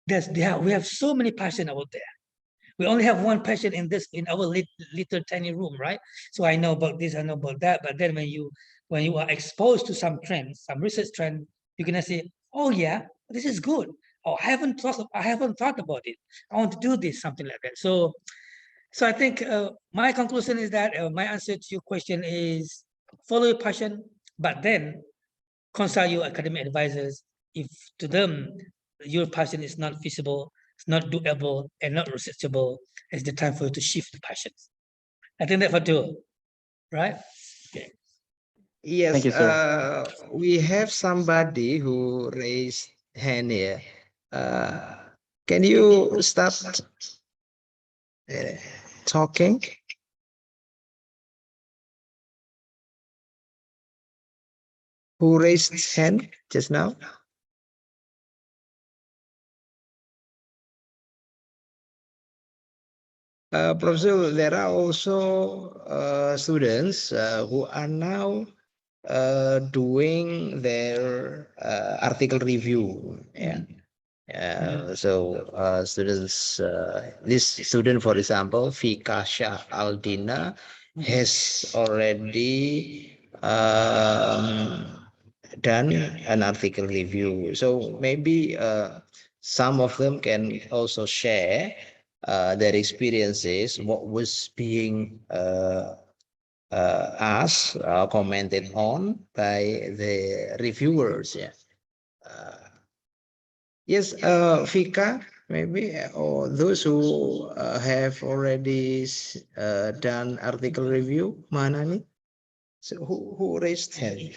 we have so many passions out there. We only have one passion in our little tiny room, right? So I know about this, I know about that. But then when you are exposed to some trends, some research trend, you're gonna say, oh yeah, this is good. Oh, I haven't thought about it. I want to do this, something like that. So I think my conclusion is that my answer to your question is follow your passion, but then consult your academic advisors if to them your passion is not feasible, it's not doable, and not researchable. It's the time for you to shift the passions. I think that's what do, right? Okay. Yes, Thank you, sir. we have somebody who raised hand here. Can you start talking? Who raised hand just now? Professor, there are also students who are now doing their article review. Yeah. So students, this student, for example, Fika Shah Aldina, has already done an article review. So maybe some of them can also share their experiences, what was being asked, commented on by the reviewers. Yeah. Yes, Fika, maybe, or those who have already done article review, mana nih? So who raised hand?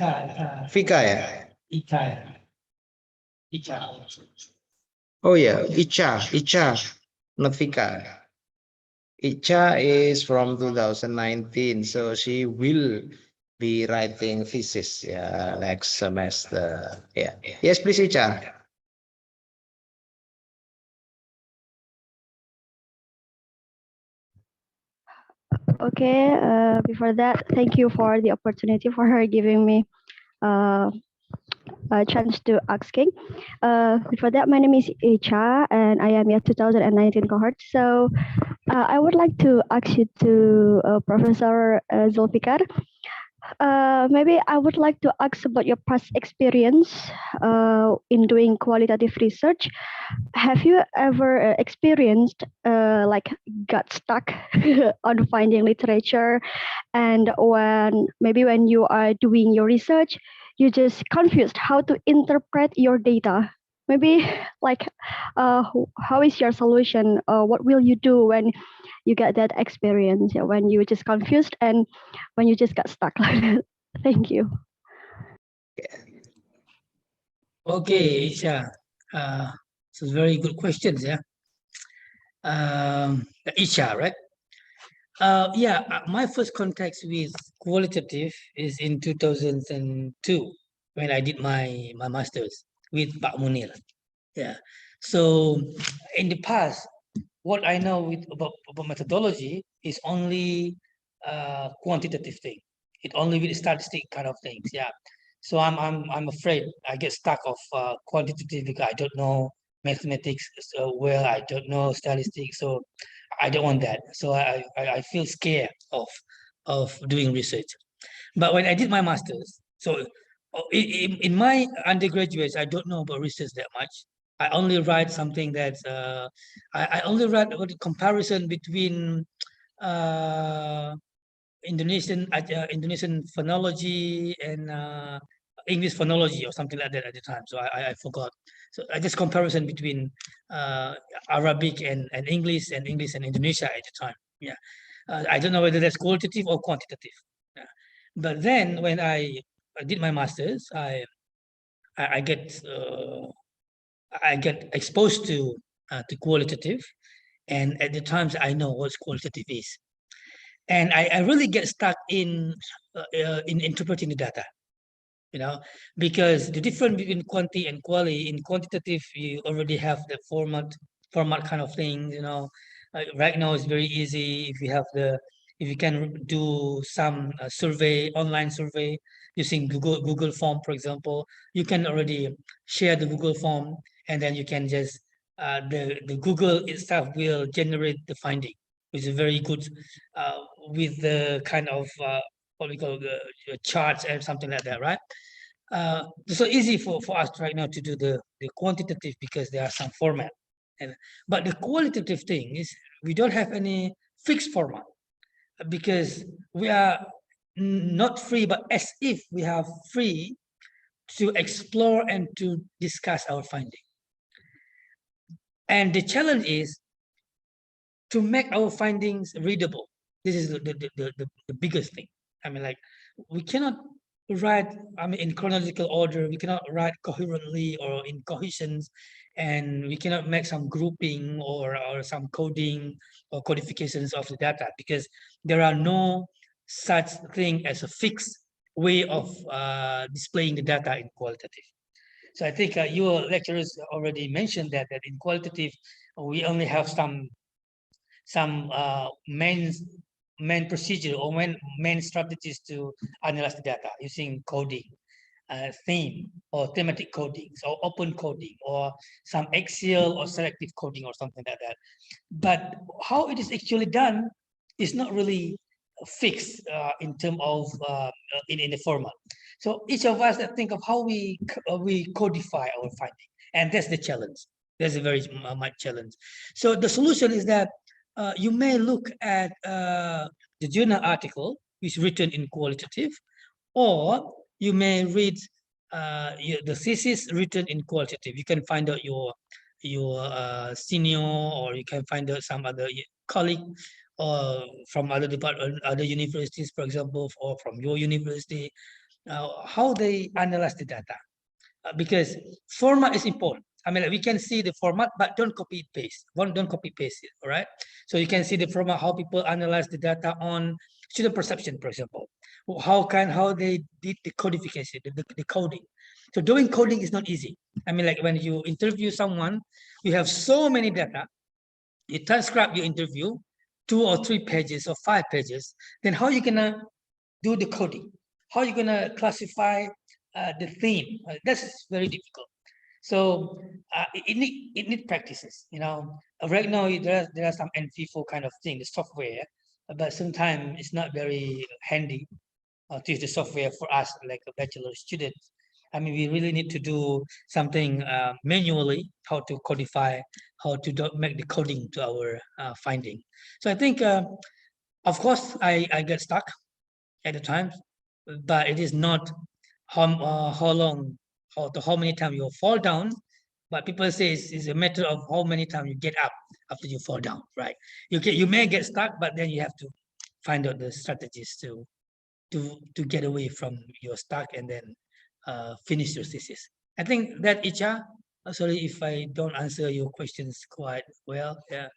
Fika ya? Icha. Oh yeah, Icha, not Fika. Icha is from 2019, so she will be writing thesis, yeah, next semester. Yeah. Yes, please, Icha. Okay, before that, thank you for the opportunity for her giving me uh, a chance to asking. Before that, my name is Icha and I am a 2019 cohort. So I would like to ask you to Professor Zulfikar. Maybe I would like to ask about your past experience in doing qualitative research. Have you ever experienced like got stuck on finding literature, and when you are doing your research, you just confused how to interpret your data? Maybe like how is your solution? What will you do when you get that experience? Yeah, when you just confused and when you just got stuck like that. Thank you. Okay, Isha. So very good questions, yeah. Isha, right? Yeah, my first contact with qualitative is in 2002 when I did my master's with Pak Munir. Yeah. So in the past, what I know about methodology is only quantitative thing. It only with statistic kind of things. Yeah. So I'm afraid I get stuck of quantitative because I don't know mathematics well. I don't know statistics, so I don't want that. So I feel scared of doing research. But when I did my master's, so in my undergraduates, I don't know about research that much. I only write something that's I only write about the comparison between uh, Indonesian phonology and English phonology or something like that at the time. So I forgot. So I just comparison between Arabic and English and Indonesia at the time. Yeah, I don't know whether that's qualitative or quantitative. Yeah. But then when I did my masters, I I get exposed to qualitative, and at the times I know what qualitative is, and I really get stuck in interpreting the data, you know, because the difference between quanti and quali, in quantitative you already have the format kind of thing, you know. Right now it's very easy if you can do some survey, online survey using Google form, for example. You can already share the Google form, and then you can just the Google itself will generate the finding, which is very good with the kind of what we call the charts and something like that, right? So easy for us right now to do the quantitative because there are some format. But the qualitative thing is we don't have any fixed format because we are not free, but as if we are free to explore and to discuss our finding. And the challenge is to make our findings readable. This is the biggest thing. I mean, like, we cannot write, I mean, in chronological order, we cannot write coherently or in cohesions, and we cannot make some grouping or some coding or codifications of the data because there are no such thing as a fixed way of displaying the data in qualitative. So I think your lecturers already mentioned that in qualitative, we only have some main procedure or main strategies to analyze the data using coding, theme or thematic codings or open coding or some axial or selective coding or something like that. But how it is actually done is not really fixed in terms of in the format. So each of us think of how we codify our finding, and that's the challenge. That's a very much challenge. So the solution is that you may look at the journal article which is written in qualitative, or you may read the thesis written in qualitative. You can find out your senior, or you can find out some other colleague or from other department, other universities, for example, or from your university, how they analyze the data. Because format is important. I mean, like, we can see the format, but don't copy paste. Don't copy paste it, all right? So you can see the format, how people analyze the data on student perception, for example. How they did the codification, the coding. So doing coding is not easy. I mean, like, when you interview someone, you have so many data, you transcribe your interview, 2 or 3 pages or 5 pages, then how are you gonna do the coding? How are you gonna classify the theme? That's very difficult. So it need practices. You know, right now there are some NFIFO kind of thing, the software, but sometimes it's not very handy to use the software for us like a bachelor student. I mean, we really need to do something manually, how to codify, how to make the coding to our finding. So I think, of course, I get stuck at the time, but it is not how long, how many times you fall down, but people say it's a matter of how many times you get up after you fall down, right? You may get stuck, but then you have to find out the strategies to get away from your stuck and then finish your thesis. I think that, Icha, sorry if I don't answer your questions quite well. Yeah.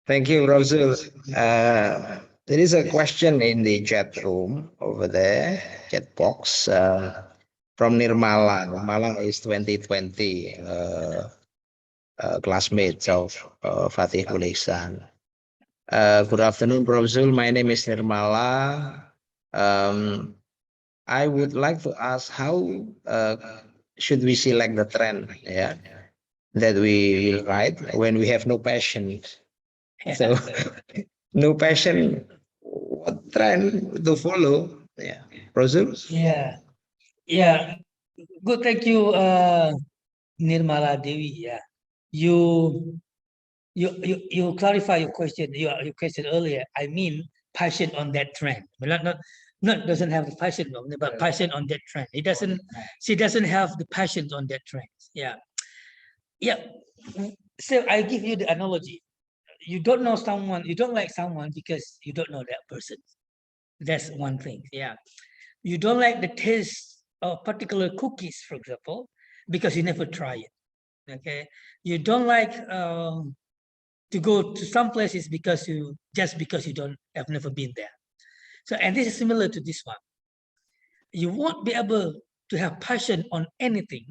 Thank you, Prof. Zul. There is a question in the chat room over there, chat box, from Nirmala. Nirmala is 2020 classmates of Fatih Kulisan. Good afternoon, Prof. Zul. My name is Nirmala. I would like to ask how should we select the trend, that we will write when we have no passion. So no passion, what trend to follow? Yeah, Prof. Zul? Yeah. Good. Thank you, Nirmala Devi. Yeah. You clarify your question. Your question earlier. I mean, passion on that trend. But not doesn't have the passion on it, but passion on that trend. She doesn't have the passion on that trend. Yeah. Yeah. So I give you the analogy. You don't know someone, you don't like someone because you don't know that person. That's one thing. Yeah. You don't like the taste of particular cookies, for example, because you never try it. Okay. You don't like to go to some places because you don't have never been there. So, and this is similar to this one. You won't be able to have passion on anything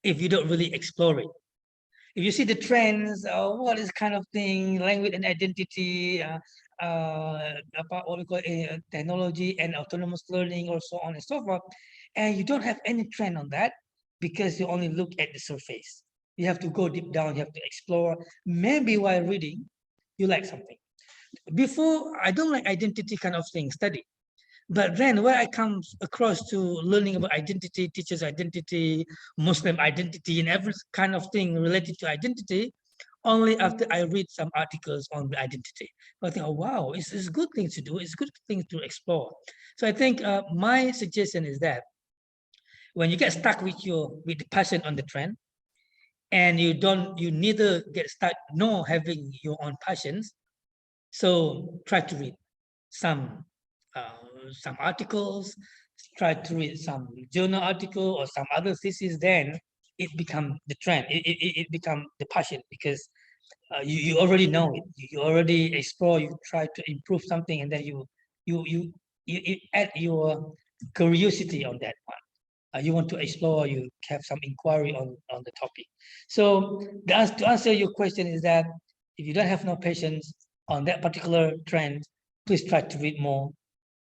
if you don't really explore it. If you see the trends, what is kind of thing, language and identity, about what we call technology and autonomous learning, or so on and so forth, and you don't have any trend on that because you only look at the surface. You have to go deep down. You have to explore. Maybe while reading, you like something. Before, I don't like identity kind of thing, study. But then when I come across to learning about identity, teacher's identity, Muslim identity, and every kind of thing related to identity, only after I read some articles on the identity. I think, oh, wow, it's a good thing to do. It's a good thing to explore. So I think my suggestion is that when you get stuck with the passion on the trend, and you neither get stuck nor having your own passions, so try to read some articles, try to read some journal article or some other thesis, then it become the trend. It become the passion, because you already know it. You already explore. You try to improve something, and then you add your curiosity on that one. You want to explore. You have some inquiry on the topic. So to answer your question is that if you don't have no patience on that particular trend, please try to read more,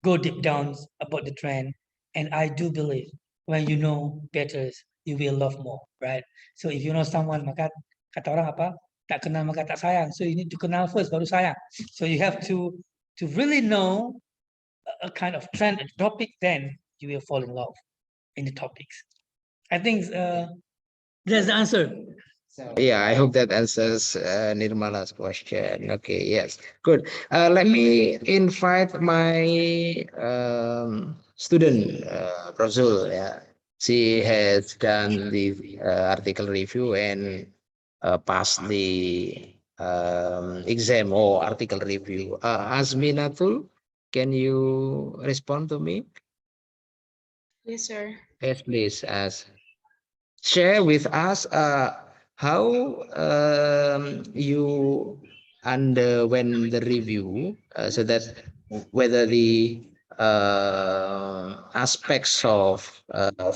go deep down about the trend. And I do believe when you know better, you will love more, right? So if you know someone, maka kata orang apa? Tak kenal maka tak sayang. So you need to kenal first, baru sayang. So you have to really know a kind of trend and topic, then you will fall in love in the topics. I think that's the answer. Yeah, I hope that answers Nirmala's question. Okay, yes, good. Let me invite my student, Prof. Zul. Yeah, she has done the article review and passed the exam or article review. Azminatul, can you respond to me? Yes, sir. Yes, please. Share with us how you underwent the review, so that whether the aspects of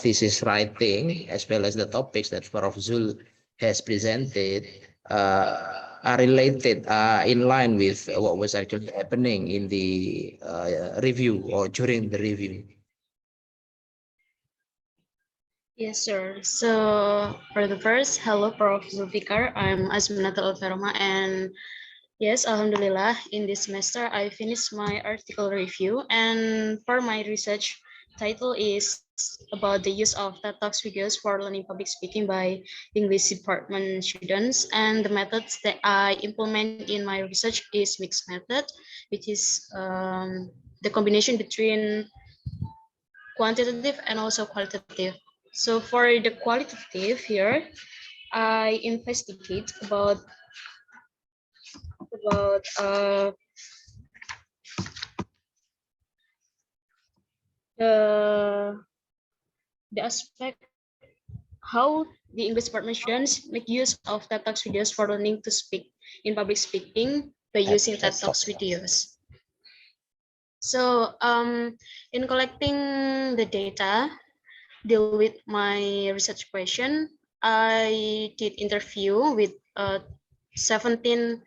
thesis writing as well as the topics that Prof. Zul has presented are related, in line with what was actually happening in the review or during the review. Yes, sir. So for the first, hello, Prof. Zulfikar. I'm Untitled Chapter, and yes, Alhamdulillah, in this semester I finished my article review, and for my research title is about the use of TED Talks videos for learning public speaking by English department students, and the methods that I implement in my research is mixed method, which is the combination between quantitative and also qualitative. So for the qualitative here, I investigate about the aspect how the English department students make use of TED Talks videos for learning to speak in public speaking by using TED Talks videos. So in collecting the data, deal with my research question, I did interview with 17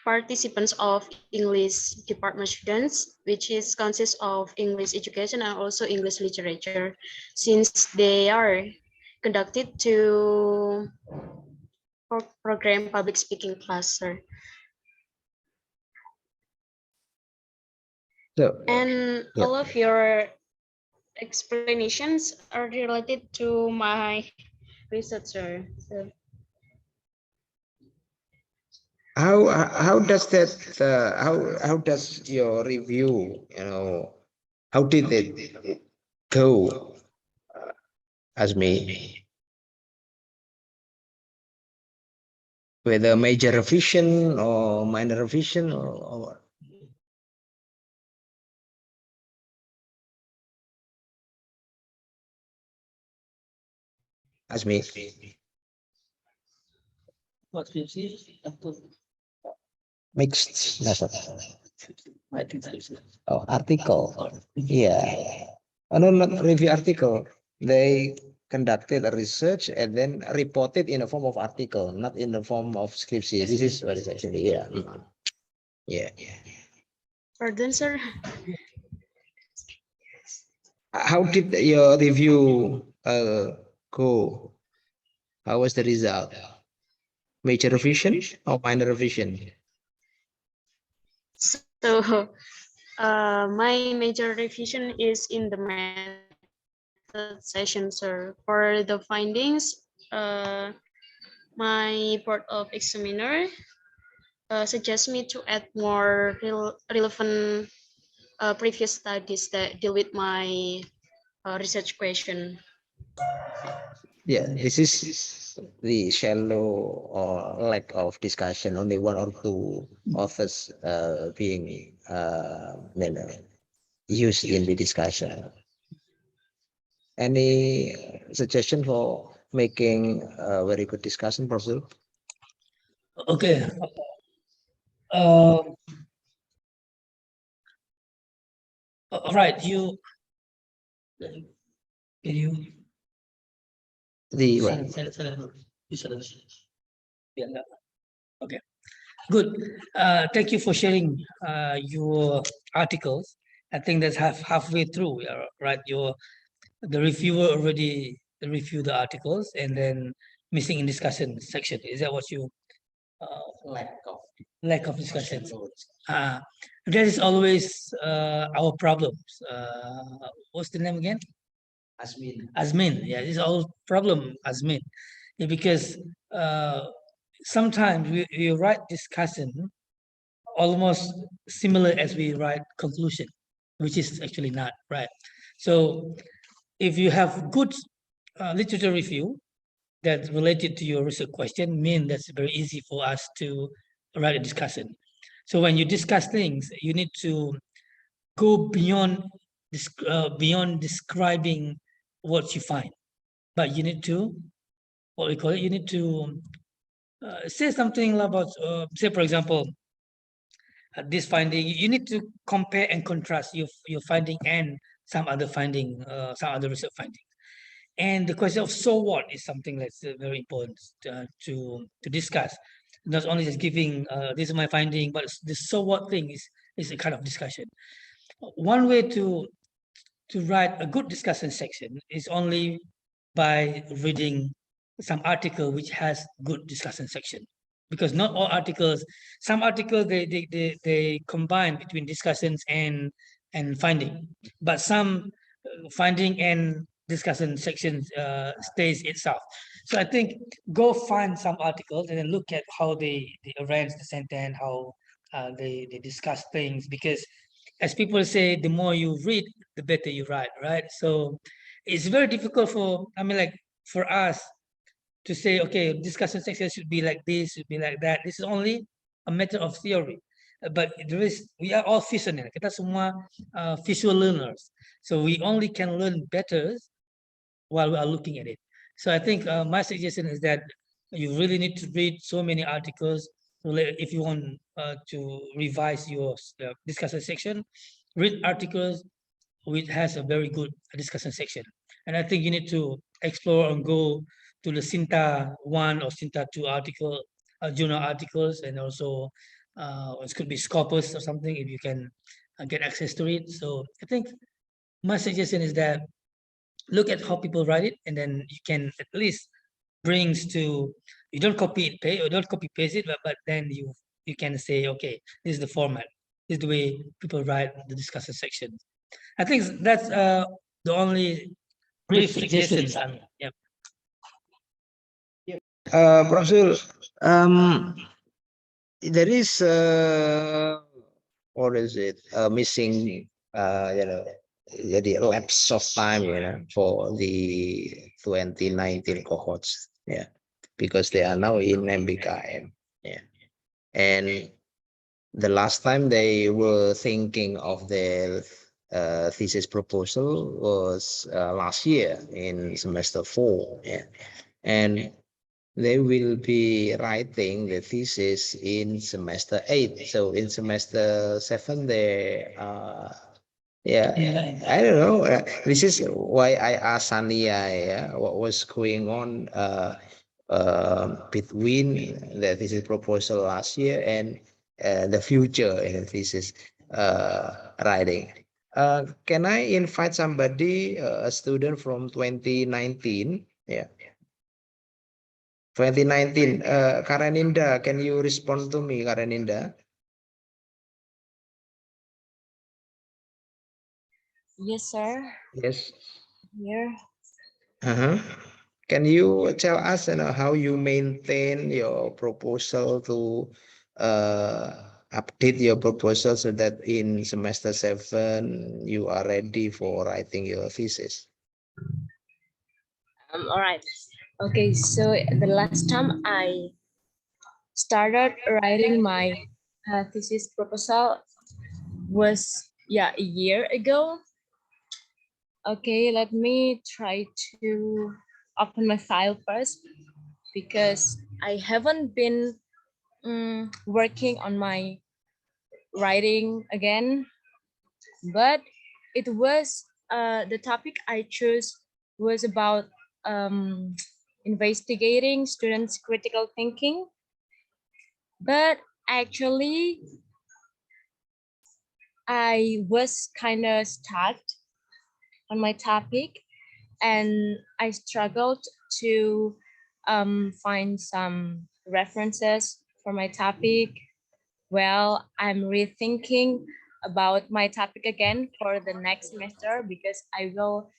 participants of English department students, which is consists of English education and also English literature, since they are conducted to program public speaking class, sir. So, And yeah. all of your explanations are related to my research, sir. So, how does that how does your review, how did it go, as me, whether major revision or minor revision or what? As me, What you see? mixed method. Oh, article. Yeah. Oh, no, not review article. They conducted a research and then reported in a form of article, not in the form of scripture. This is what is actually, yeah. Yeah. pardon, sir. How did your review go? How was the result? Major revision or minor revision? So my major revision is in the method session, sir. For the findings, my board of examiner suggests me to add more relevant previous studies that deal with my research question. Yeah, this is the shallow or lack of discussion. Only one or two authors being used in the discussion. Any suggestion for making a very good discussion, Prof? Okay. All right. Can you The what? Okay. Good. Thank you for sharing your articles. I think that's halfway through, right? The reviewer already reviewed the articles and then missing in discussion section. Is that what you lack of discussion? That is always our problems. What's the name again? Asmin. Yeah, this is our problem, Asmin. Yeah, because sometimes we write discussion almost similar as we write conclusion, which is actually not right. So if you have good literature review that's related to your research question, mean that's very easy for us to write a discussion. So when you discuss things, you need to go beyond beyond describing what you find, but you need to what we call it. You need to say something about, say, for example, this finding. You need to compare and contrast your finding and some other finding, some other research finding. And the question of so what is something that's very important to discuss. Not only just giving this is my finding, but the so what thing is a kind of discussion. One way to write a good discussion section is only by reading some article which has good discussion section, because not all articles, some articles they combine between discussions and finding, but some finding and discussion sections stays itself. So I think go find some articles and then look at how they arrange the sentence, how they discuss things, because as people say, the more you read, the better you write, right? So it's very difficult for, I mean, like for us to say, okay, discussion section should be like this, should be like that. This is only a matter of theory. But there is, we are all visionary. Kita semua visual learners. So we only can learn better while we are looking at it. So I think my suggestion is that you really need to read so many articles if you want to revise your discussion section. Read articles which has a very good discussion section. And I think you need to explore and go to the Sinta 1 or Sinta 2 article, journal articles, and also it could be Scopus or something if you can get access to it. So I think my suggestion is that look at how people write it, and then you can at least brings to, you don't copy it, paste, or don't copy paste it, but then you can say, okay, this is the format, this is the way people write the discussion section. I think that's the only brief suggestions. Yeah. Prof. There is what is it? Missing jadi lapse of time, for the 2019 cohorts. Yeah, because they are now in MBKM. Yeah, and the last time they were thinking of their thesis proposal was last year in semester 4. Yeah, and they will be writing the thesis in semester 8. So in semester 7, they yeah, I don't know. This is why I asked Sania, what was going on between the thesis proposal last year and the future in the thesis writing. Can I invite somebody, a student from 2019? Yeah. 2019. Kareninda, can you respond to me, Kareninda? Yes, sir. Yes. Here. Can you tell us how you maintain your proposal to update your proposal so that in semester 7 you are ready for writing your thesis? All right. Okay, so the last time I started writing my thesis proposal was a year ago. Okay, let me try to open my file first because I haven't been working on my writing again, but it was the topic I chose was about investigating students' critical thinking. But actually, I was kind of stuck on my topic and I struggled to find some references for my topic. Well, I'm rethinking about my topic again for the next semester because I will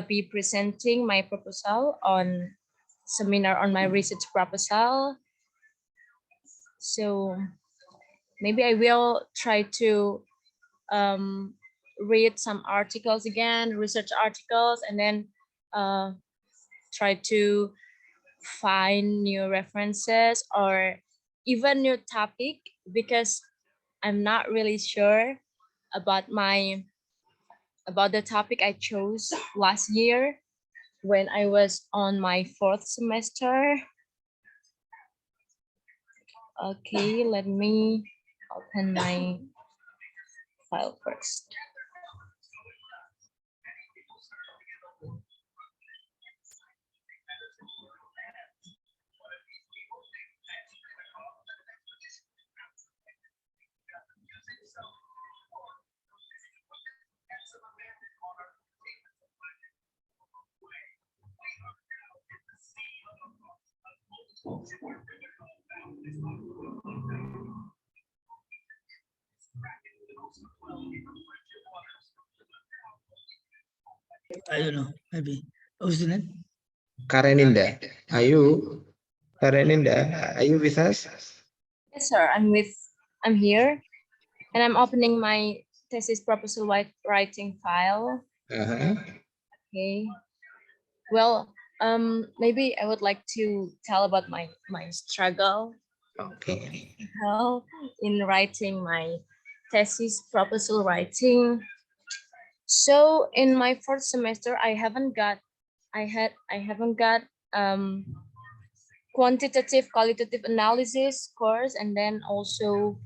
be presenting my proposal on seminar on my research proposal. So maybe I will try to read some articles again, research articles, and then try to find new references or even new topic because I'm not really sure about the topic I chose last year when I was on my 4th semester. Okay, let me open my file first. I don't know, maybe. Who's the name? Kareninda, are you with us? Yes, sir. I'm here, and I'm opening my thesis proposal writing file. Okay. Well, maybe I would like to tell about my struggle. Okay. In writing my thesis proposal writing. So in my 4th semester, I haven't got quantitative qualitative analysis course, and then also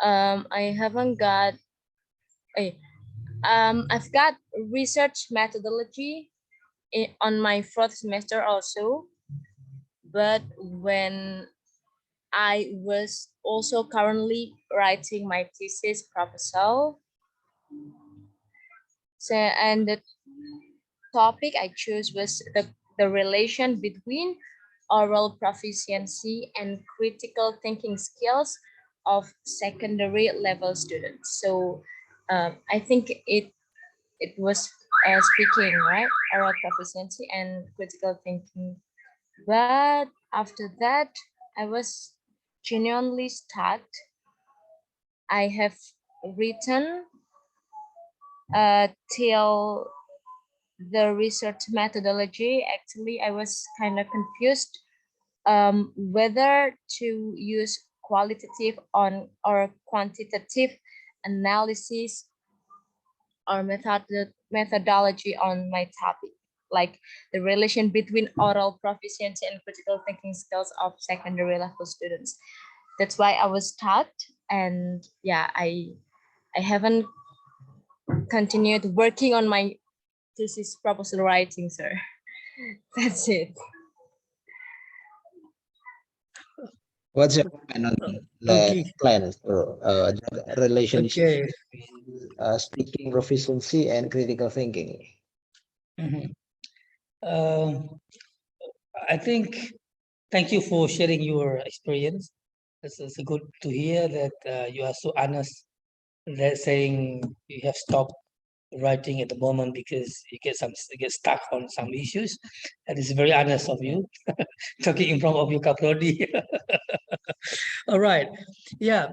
I haven't got I've got research methodology on my 4th semester also, but when I was also currently writing my thesis proposal, so and the topic I chose was the relation between oral proficiency and critical thinking skills of secondary level students. So I think it was speaking, right? Oral proficiency and critical thinking. But after that, I was genuinely stuck. I have written till the research methodology. Actually, I was kind of confused whether to use qualitative or quantitative analysis or methodology on my topic, like the relation between oral proficiency and critical thinking skills of secondary level students. That's why I was stuck, and I haven't continued working on my thesis proposal writing, sir. That's it. What's your plan on the plans for relationship between speaking proficiency and critical thinking? I think thank you for sharing your experience. It's good to hear that you are so honest. That saying you have stopped writing at the moment because you get stuck on some issues. That is very honest of you, talking in front of your kaprodi. All right, yeah,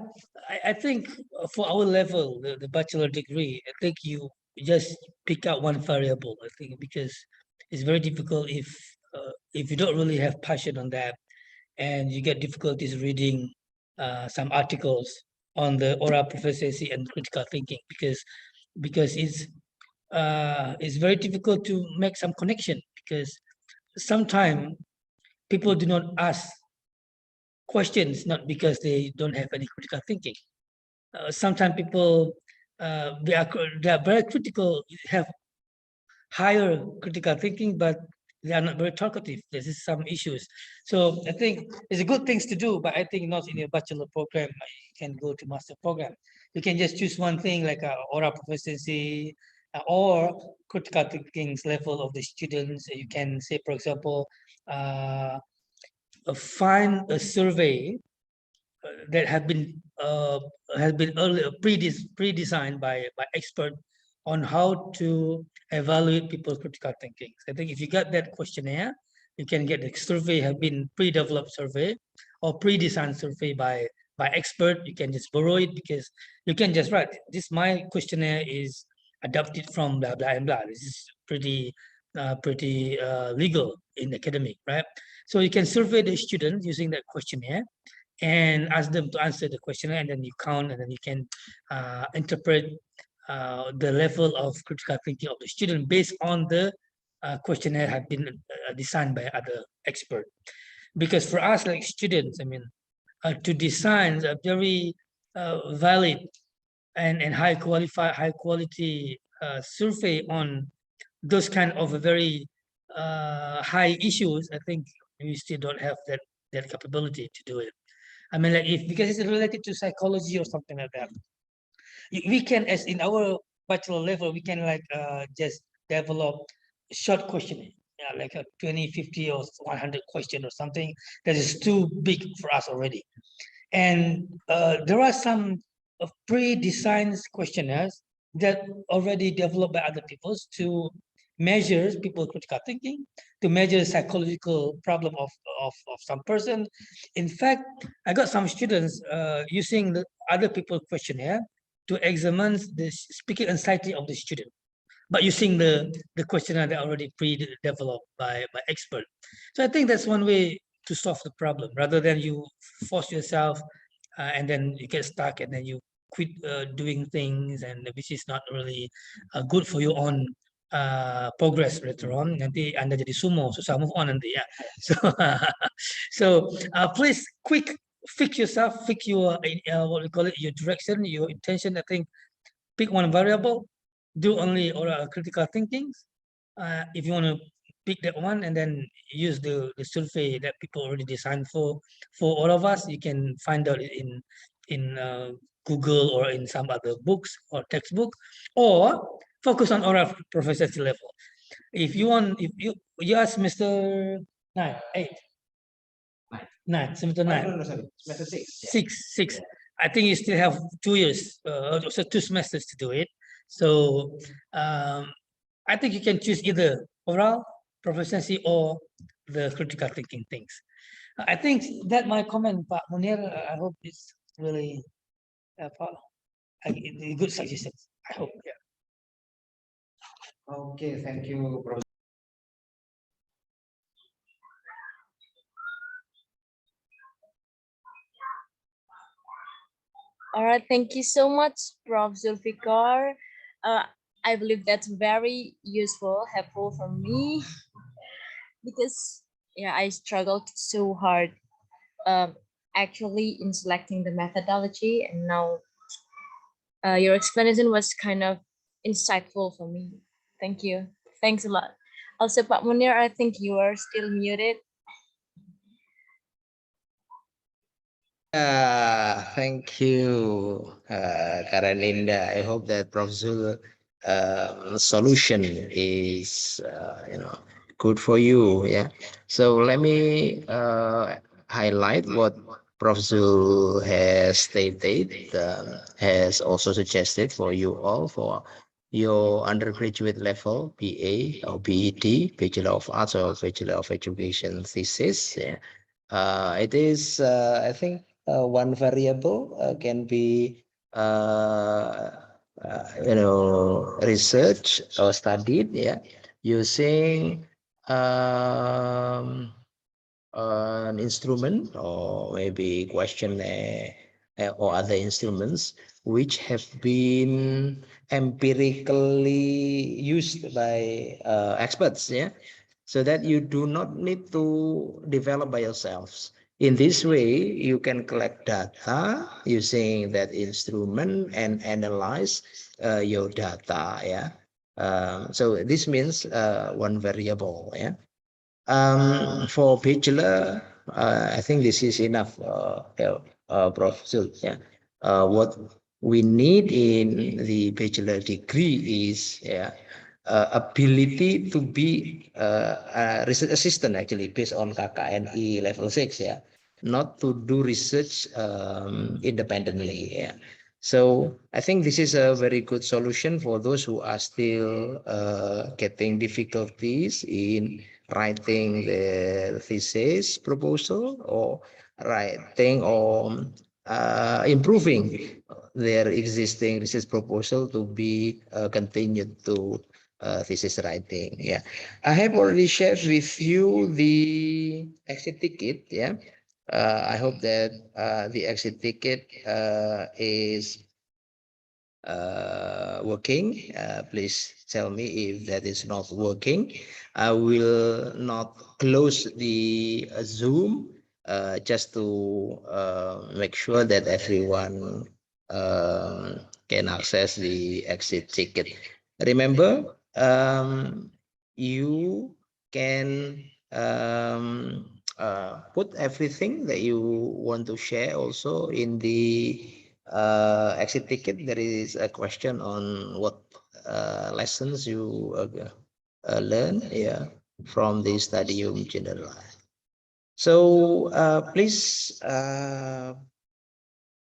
I think for our level, the bachelor degree, I think you just pick out one variable. I think because it's very difficult if you don't really have passion on that, and you get difficulties reading some articles on the oral proficiency and critical thinking because it's very difficult to make some connection because sometimes people do not ask questions not because they don't have any critical thinking. Sometimes people they are very critical, have higher critical thinking, but they are not very talkative. This is some issues. So I think it's a good things to do, but I think not in a bachelor program. You can go to master program. You can just choose one thing like oral proficiency or critical thinking level of the students. You can say, for example, find a survey that has been earlier pre-designed by expert on how to evaluate people's critical thinking. I think if you got that questionnaire, you can get the survey have been pre-developed survey or pre-designed survey by expert. You can just borrow it because you can just write this. My questionnaire is adapted from blah blah and blah. This is pretty legal in academic, right? So you can survey the students using that questionnaire and ask them to answer the questionnaire, and then you count, and then you can interpret the level of critical thinking of the student based on the questionnaire have been designed by other expert. Because for us, like students, I mean, to design a very valid and high quality survey on those kind of a very high issues, I think we still don't have that capability to do it. I mean, like if because it's related to psychology or something like that, we can, as in our bachelor level, we can like just develop short questionnaire, yeah, like a 20, 50 or 100 question or something that is too big for us already. And there are some pre-designed questionnaires that already developed by other peoples to measure people critical thinking, to measure psychological problem of some person. In fact, I got some students using the other people questionnaire to examine the speaking anxiety of the student, but using the questionnaire that already pre-developed by expert. So I think that's one way to solve the problem rather than you force yourself and then you get stuck and then you quit doing things and which is not really good for your own progress later on. Nanti Anda jadi sumo, susah move on nanti ya. So, so please fix yourself, fix your what we call it, your direction, your intention. I think pick one variable, do only oral critical thinking. If you want to pick that one and then use the survey that people already designed for all of us, you can find out in Google or in some other books or textbook, or focus on oral proficiency level. If you want, if you ask Mr. 9, 8, 9, semester 9. No, sorry. Semester 6. Six. I think you still have 2 years, also 2 semesters to do it. So I think you can choose either oral proficiency or the critical thinking things. I think that my comment, Pak Munir, I hope it's really a good suggestion. I hope. Yeah. Okay, thank you, Prof. All right, thank you so much, Prof. Zulfikar. I believe that's very useful, helpful for me because yeah, I struggled so hard actually in selecting the methodology, and now your explanation was kind of insightful for me. Thank you. Thanks a lot. Also, Pak Munir, I think you are still muted. Thank you, Karaninda. I hope that Prof. Zul solution is, good for you. Yeah. So let me highlight what Prof. Zul has stated, has also suggested for you all for your undergraduate level, BA or BEd, Bachelor of Arts or Bachelor of Education thesis. Yeah. It is, I think, one variable can be, research or studied, yeah, using um, an instrument or maybe questionnaire or other instruments which have been empirically used by experts, yeah, so that you do not need to develop by yourselves. In this way, you can collect data using that instrument and analyze your data, yeah. So this means one variable, yeah. For bachelor, I think this is enough, Prof. Zul. Yeah. What we need in the bachelor degree is, yeah, ability to be a research assistant, actually based on KKNI level 6. Yeah, not to do research independently. Yeah. So I think this is a very good solution for those who are still getting difficulties in writing the thesis proposal or writing or improving their existing research proposal to be continued to thesis writing. Yeah, I have already shared with you the exit ticket. Yeah, I hope that the exit ticket is working. Please tell me if that is not working. I will not close the Zoom just to make sure that everyone can access the exit ticket. Remember, you can put everything that you want to share also in the exit ticket. There is a question on what lessons you learn, yeah, from the Studium Generale. So please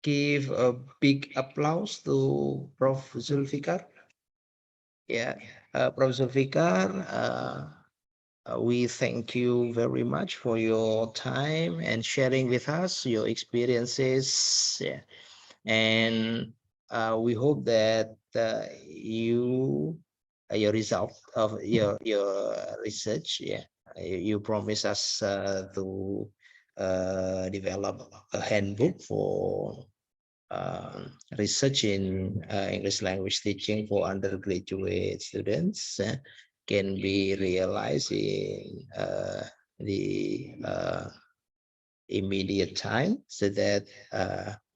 give a big applause to Prof. Zulfikar. Yeah, Prof. Zulfikar, we thank you very much for your time and sharing with us your experiences. Yeah. And we hope that your result of your research, yeah, you promise us to develop a handbook for research in English language teaching for undergraduate students can be realized in the immediate time, so that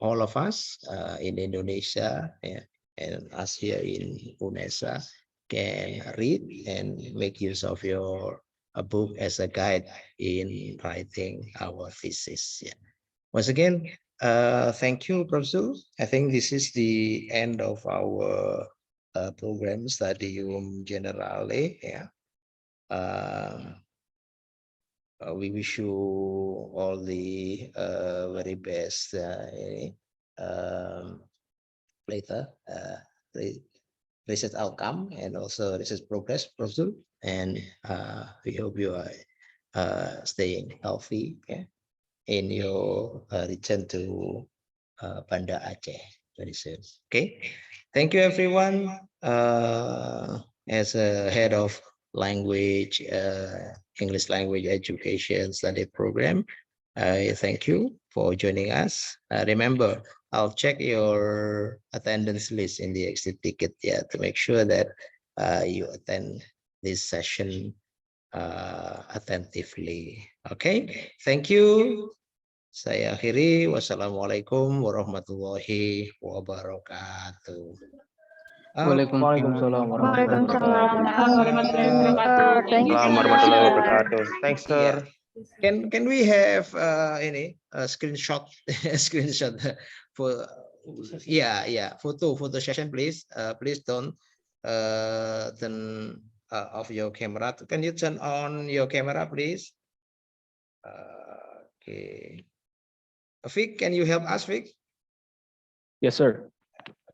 all of us in Indonesia, yeah, and us here in Unesa can read and make use of your book as a guide in writing our thesis. Yeah. Once again, thank you, Professor. I think this is the end of our program Studium Generale. Yeah. We wish you all the very best later research outcome and also research progress, Professor. And we hope you are staying healthy, yeah, in your return to Banda Aceh very soon. Okay, thank you, everyone. As a head of language, English language education study program, I thank you for joining us. Remember, I'll check your attendance list in the exit ticket, yeah, to make sure that you attend this session attentively. Okay, thank you. Saya akhiri. Wassalamualaikum warahmatullahi wabarakatuh. Waalaikumsalam warahmatullahi Waalaikumsalam wabarakatuh. Thank you, Warahmatullahi sir. wabarakatuh. Thanks, sir. Can we have ini screenshot screenshot for yeah photo session please. Please don't of your camera. Can you turn on your camera, please? Okay. Vic, can you help us, Vic? Yes, sir.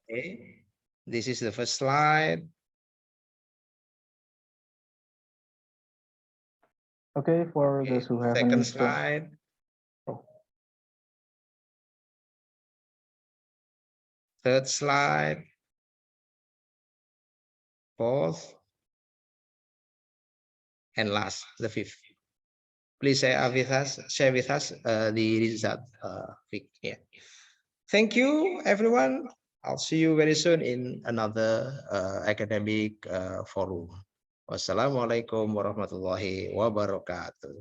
Okay. This is the first slide. Okay, for those who haven't Second turned- slide. Oh. Third slide. Fourth. And last, the fifth. Please share with us the result. Yeah. Thank you, everyone. I'll see you very soon in another academic forum. Wassalamualaikum warahmatullahi wabarakatuh.